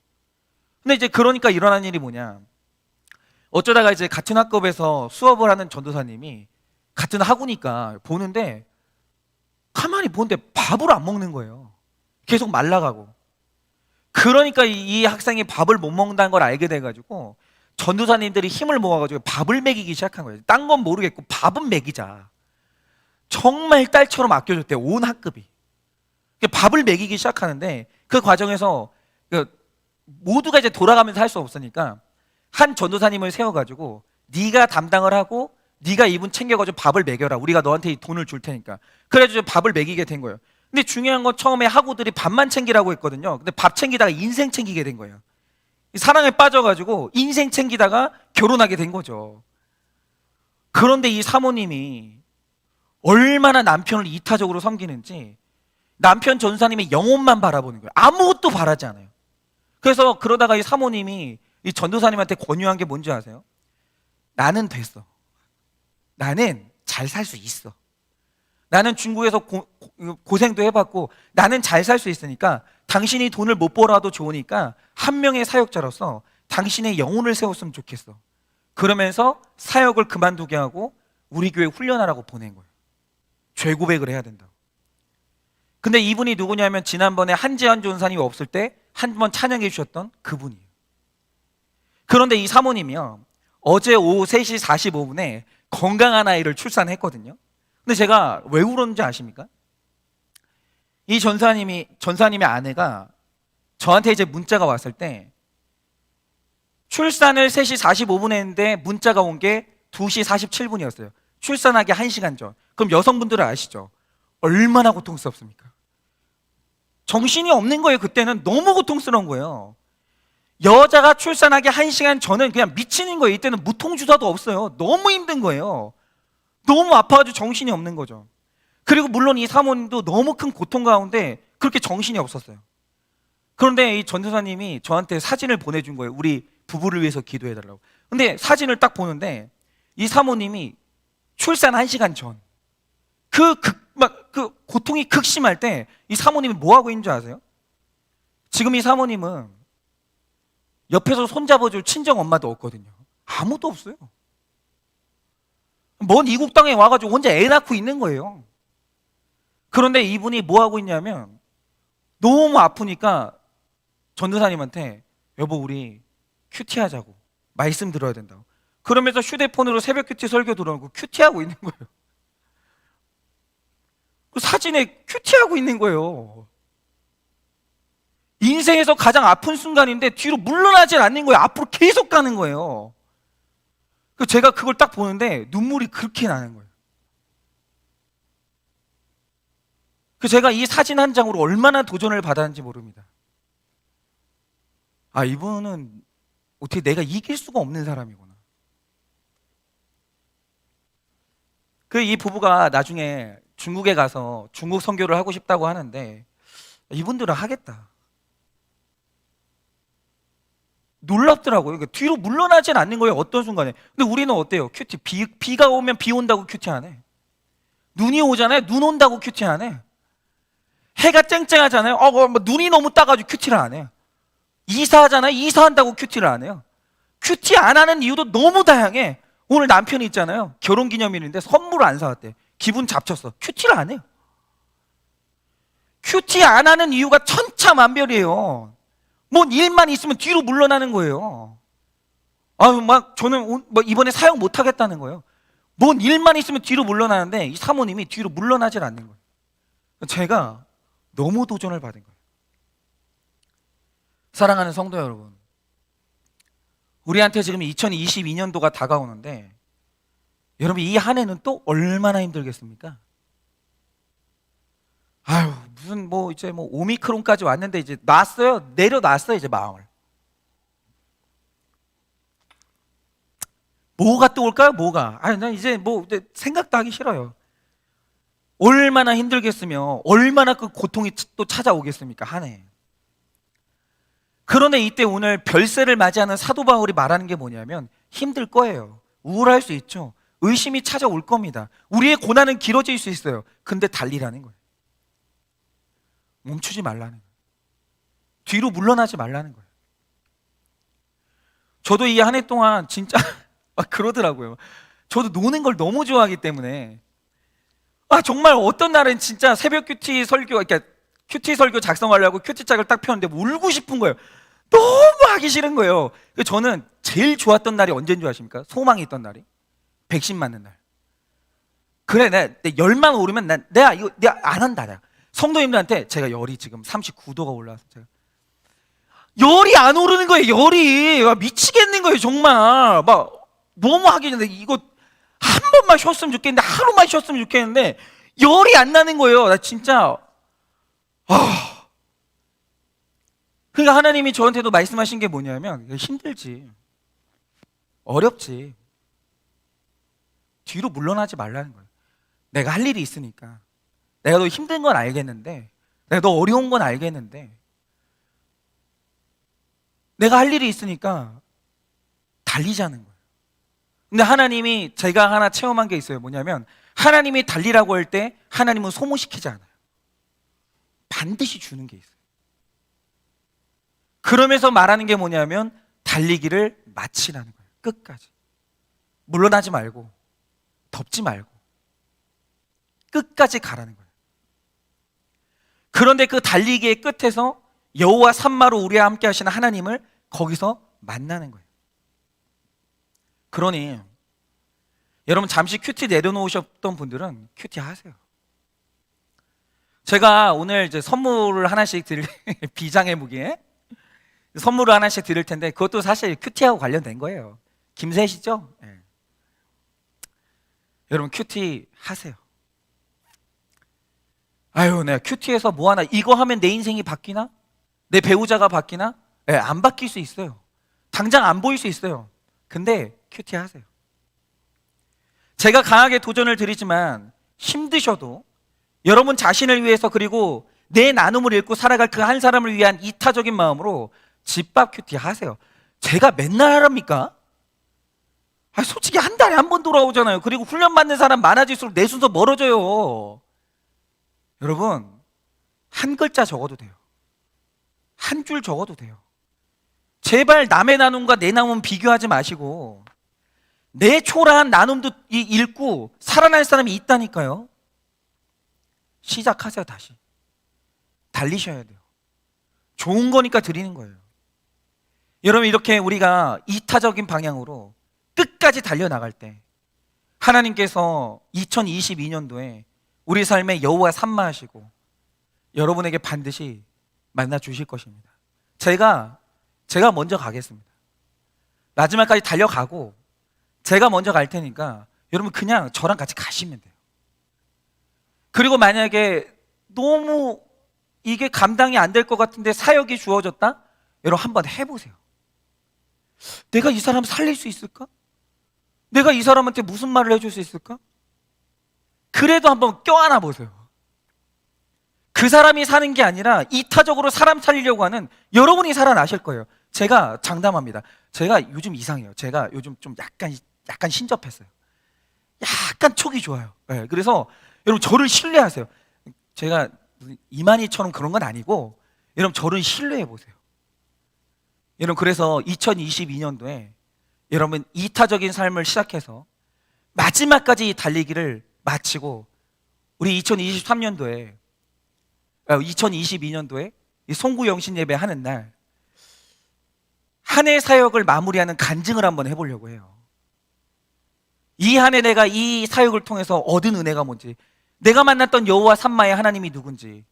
근데 이제 그러니까 일어난 일이 뭐냐, 어쩌다가 이제 같은 학급에서 수업을 하는 전도사님이 같은 학우니까 보는데 가만히 보는데 밥을 안 먹는 거예요. 계속 말라가고. 그러니까 이 학생이 밥을 못 먹는다는 걸 알게 돼가지고 전도사님들이 힘을 모아가지고 밥을 먹이기 시작한 거예요. 딴 건 모르겠고 밥은 먹이자. 정말 딸처럼 아껴줬대요. 온 학급이. 밥을 먹이기 시작하는데 그 과정에서 모두가 이제 돌아가면서 할 수 없으니까 한 전도사님을 세워가지고 네가 담당을 하고 네가 이분 챙겨가지고 밥을 먹여라. 우리가 너한테 이 돈을 줄 테니까. 그래가지고 밥을 먹이게 된 거예요. 근데 중요한 건 처음에 학우들이 밥만 챙기라고 했거든요. 근데 밥 챙기다가 인생 챙기게 된 거예요. 사랑에 빠져가지고 인생 챙기다가 결혼하게 된 거죠. 그런데 이 사모님이 얼마나 남편을 이타적으로 섬기는지 남편 전도사님의 영혼만 바라보는 거예요. 아무것도 바라지 않아요. 그래서 그러다가 이 사모님이 이 전도사님한테 권유한 게 뭔지 아세요? 나는 됐어. 나는 잘 살 수 있어. 나는 중국에서 고생도 해봤고 나는 잘 살 수 있으니까 당신이 돈을 못 벌어도 좋으니까 한 명의 사역자로서 당신의 영혼을 세웠으면 좋겠어. 그러면서 사역을 그만두게 하고 우리 교회 훈련하라고 보낸 거예요. 죄 고백을 해야 된다고. 근데 이분이 누구냐면 지난번에 한지환 전사님이 없을 때 한 번 찬양해 주셨던 그분이에요. 그런데 이 사모님이요, 어제 오후 3시 45분에 건강한 아이를 출산했거든요. 근데 제가 왜 울었는지 아십니까? 이 전사님의 아내가 저한테 이제 문자가 왔을 때 출산을 3시 45분에 했는데 문자가 온 게 2시 47분이었어요. 출산하기 1시간 전. 그럼 여성분들은 아시죠? 얼마나 고통스럽습니까? 정신이 없는 거예요. 그때는 너무 고통스러운 거예요. 여자가 출산하기 1시간 전은 그냥 미치는 거예요. 이때는 무통주사도 없어요. 너무 힘든 거예요. 너무 아파가지고 정신이 없는 거죠. 그리고 물론 이 사모님도 너무 큰 고통 가운데 그렇게 정신이 없었어요. 그런데 이 전도사님이 저한테 사진을 보내준 거예요. 우리 부부를 위해서 기도해달라고. 근데 사진을 딱 보는데 이 사모님이 출산 1시간 전 그 고통이 극심할 때 이 사모님이 뭐 하고 있는 줄 아세요? 지금 이 사모님은 옆에서 손잡아줄 친정 엄마도 없거든요. 아무도 없어요. 먼 이국 땅에 와가지고 혼자 애 낳고 있는 거예요. 그런데 이분이 뭐 하고 있냐면 너무 아프니까 전도사님한테 여보 우리 큐티 하자고, 말씀 들어야 된다고. 그러면서 휴대폰으로 새벽 큐티 설교 들어오고 큐티하고 있는 거예요. 그 사진에 큐티하고 있는 거예요. 인생에서 가장 아픈 순간인데 뒤로 물러나질 않는 거예요. 앞으로 계속 가는 거예요. 제가 그걸 딱 보는데 눈물이 그렇게 나는 거예요. 제가 이 사진 한 장으로 얼마나 도전을 받았는지 모릅니다. 이분은 어떻게 내가 이길 수가 없는 사람이구나. 이 부부가 나중에 중국에 가서 중국 선교를 하고 싶다고 하는데 이분들은 하겠다. 놀랍더라고요. 그러니까 뒤로 물러나진 않는 거예요. 어떤 순간에. 근데 우리는 어때요? 큐티. 비가 오면 비 온다고 큐티 안 해. 눈이 오잖아요. 눈 온다고 큐티 안 해. 해가 쨍쨍하잖아요. 뭐 눈이 너무 따가지고 큐티를 안 해요. 이사하잖아요. 이사한다고 큐티를 안 해요. 큐티 안 하는 이유도 너무 다양해. 오늘 남편이 있잖아요. 결혼기념일인데 선물을 안 사왔대. 기분 잡쳤어. 큐티를 안 해요. 큐티 안 하는 이유가 천차만별이에요. 뭔 일만 있으면 뒤로 물러나는 거예요. 저는 이번에 사용 못 하겠다는 거예요. 뭔 일만 있으면 뒤로 물러나는데 이 사모님이 뒤로 물러나질 않는 거예요. 제가 너무 도전을 받은 거예요. 사랑하는 성도 여러분, 우리한테 지금 2022년도가 다가오는데 여러분 이 한 해는 또 얼마나 힘들겠습니까? 무슨 이제 오미크론까지 왔는데 이제 내려놨어요 이제 마음을. 뭐가 또 올까요? 뭐가? 난 이제 생각도 하기 싫어요. 얼마나 힘들겠으며 얼마나 그 고통이 또 찾아오겠습니까 한 해. 그런데 이때 오늘 별세를 맞이하는 사도 바울이 말하는 게 뭐냐면 힘들 거예요. 우울할 수 있죠. 의심이 찾아올 겁니다. 우리의 고난은 길어질 수 있어요. 근데 달리라는 거예요. 멈추지 말라는 거예요. 뒤로 물러나지 말라는 거예요. 저도 이 한 해 동안 진짜 막 그러더라고요. 저도 노는 걸 너무 좋아하기 때문에 정말 어떤 날은 진짜 새벽 큐티 설교, 그러니까 큐티 설교 작성하려고 큐티짝을 딱 펴는데 울고 싶은 거예요. 너무 하기 싫은 거예요. 저는 제일 좋았던 날이 언제인 줄 아십니까? 소망이 있던 날이 백신 맞는 날. 그래, 내 열만 오르면 내가 안 한다. 내가. 성도님들한테 제가 열이 지금 39도가 올라와서 제가 열이 안 오르는 거예요. 열이 미치겠는 거예요. 정말 너무 하기 전에 이거 한 번만 쉬었으면 좋겠는데 하루만 쉬었으면 좋겠는데 열이 안 나는 거예요. 나 진짜 그러니까 하나님이 저한테도 말씀하신 게 뭐냐면 힘들지, 어렵지, 뒤로 물러나지 말라는 거예요. 내가 할 일이 있으니까. 내가 너 힘든 건 알겠는데, 내가 너 어려운 건 알겠는데, 내가 할 일이 있으니까 달리자는 거예요. 근데 하나님이 제가 하나 체험한 게 있어요. 뭐냐면 하나님이 달리라고 할 때 하나님은 소모시키지 않아요. 반드시 주는 게 있어요. 그러면서 말하는 게 뭐냐면 달리기를 마치라는 거예요. 끝까지. 물러나지 말고 덮지 말고 끝까지 가라는 거예요. 그런데 그 달리기의 끝에서 여호와 산마로 우리와 함께 하시는 하나님을 거기서 만나는 거예요. 그러니 여러분 잠시 큐티 내려놓으셨던 분들은 큐티 하세요. 제가 오늘 이제 선물을 하나씩 드릴 비장의 무기에 선물을 하나씩 드릴 텐데 그것도 사실 큐티하고 관련된 거예요. 김새시죠? 네. 여러분 큐티 하세요. 내가 큐티에서 뭐 하나 이거 하면 내 인생이 바뀌나? 내 배우자가 바뀌나? 네, 안 바뀔 수 있어요. 당장 안 보일 수 있어요. 근데 큐티 하세요. 제가 강하게 도전을 드리지만 힘드셔도 여러분 자신을 위해서 그리고 내 나눔을 잃고 살아갈 그 한 사람을 위한 이타적인 마음으로 집밥 큐티 하세요. 제가 맨날 하랍니까? 솔직히 한 달에 한 번 돌아오잖아요. 그리고 훈련 받는 사람 많아질수록 내 순서 멀어져요. 여러분 한 글자 적어도 돼요. 한 줄 적어도 돼요. 제발 남의 나눔과 내 나눔 비교하지 마시고 내 초라한 나눔도 읽고 살아날 사람이 있다니까요. 시작하세요. 다시 달리셔야 돼요. 좋은 거니까 드리는 거예요. 여러분 이렇게 우리가 이타적인 방향으로 끝까지 달려나갈 때 하나님께서 2022년도에 우리 삶에 여호와 산마하시고 여러분에게 반드시 만나 주실 것입니다. 제가 먼저 가겠습니다. 마지막까지 달려가고 제가 먼저 갈 테니까 여러분 그냥 저랑 같이 가시면 돼요. 그리고 만약에 너무 이게 감당이 안 될 것 같은데 사역이 주어졌다? 여러분 한번 해보세요. 내가 이 사람 살릴 수 있을까? 내가 이 사람한테 무슨 말을 해줄 수 있을까? 그래도 한번 껴안아 보세요. 그 사람이 사는 게 아니라 이타적으로 사람 살리려고 하는 여러분이 살아나실 거예요. 제가 장담합니다. 제가 요즘 이상해요. 제가 요즘 좀 약간 신접했어요. 약간 촉이 좋아요. 네, 그래서 여러분 저를 신뢰하세요. 제가 이만희처럼 그런 건 아니고 여러분 저를 신뢰해 보세요. 여러분 그래서 2022년도에 여러분 이타적인 삶을 시작해서 마지막까지 달리기를 마치고 우리 2022년도에 이 송구 영신 예배 하는 날 한 해 사역을 마무리하는 간증을 한번 해보려고 해요. 이 한 해 내가 이 사역을 통해서 얻은 은혜가 뭔지, 내가 만났던 여호와 삼마의 하나님이 누군지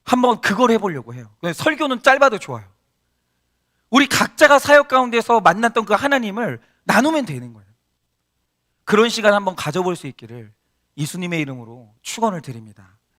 한번 그걸 해보려고 해요. 설교는 짧아도 좋아요. 우리 각자가 사역 가운데서 만났던 그 하나님을 나누면 되는 거예요. 그런 시간 한번 가져볼 수 있기를 예수님의 이름으로 축원을 드립니다.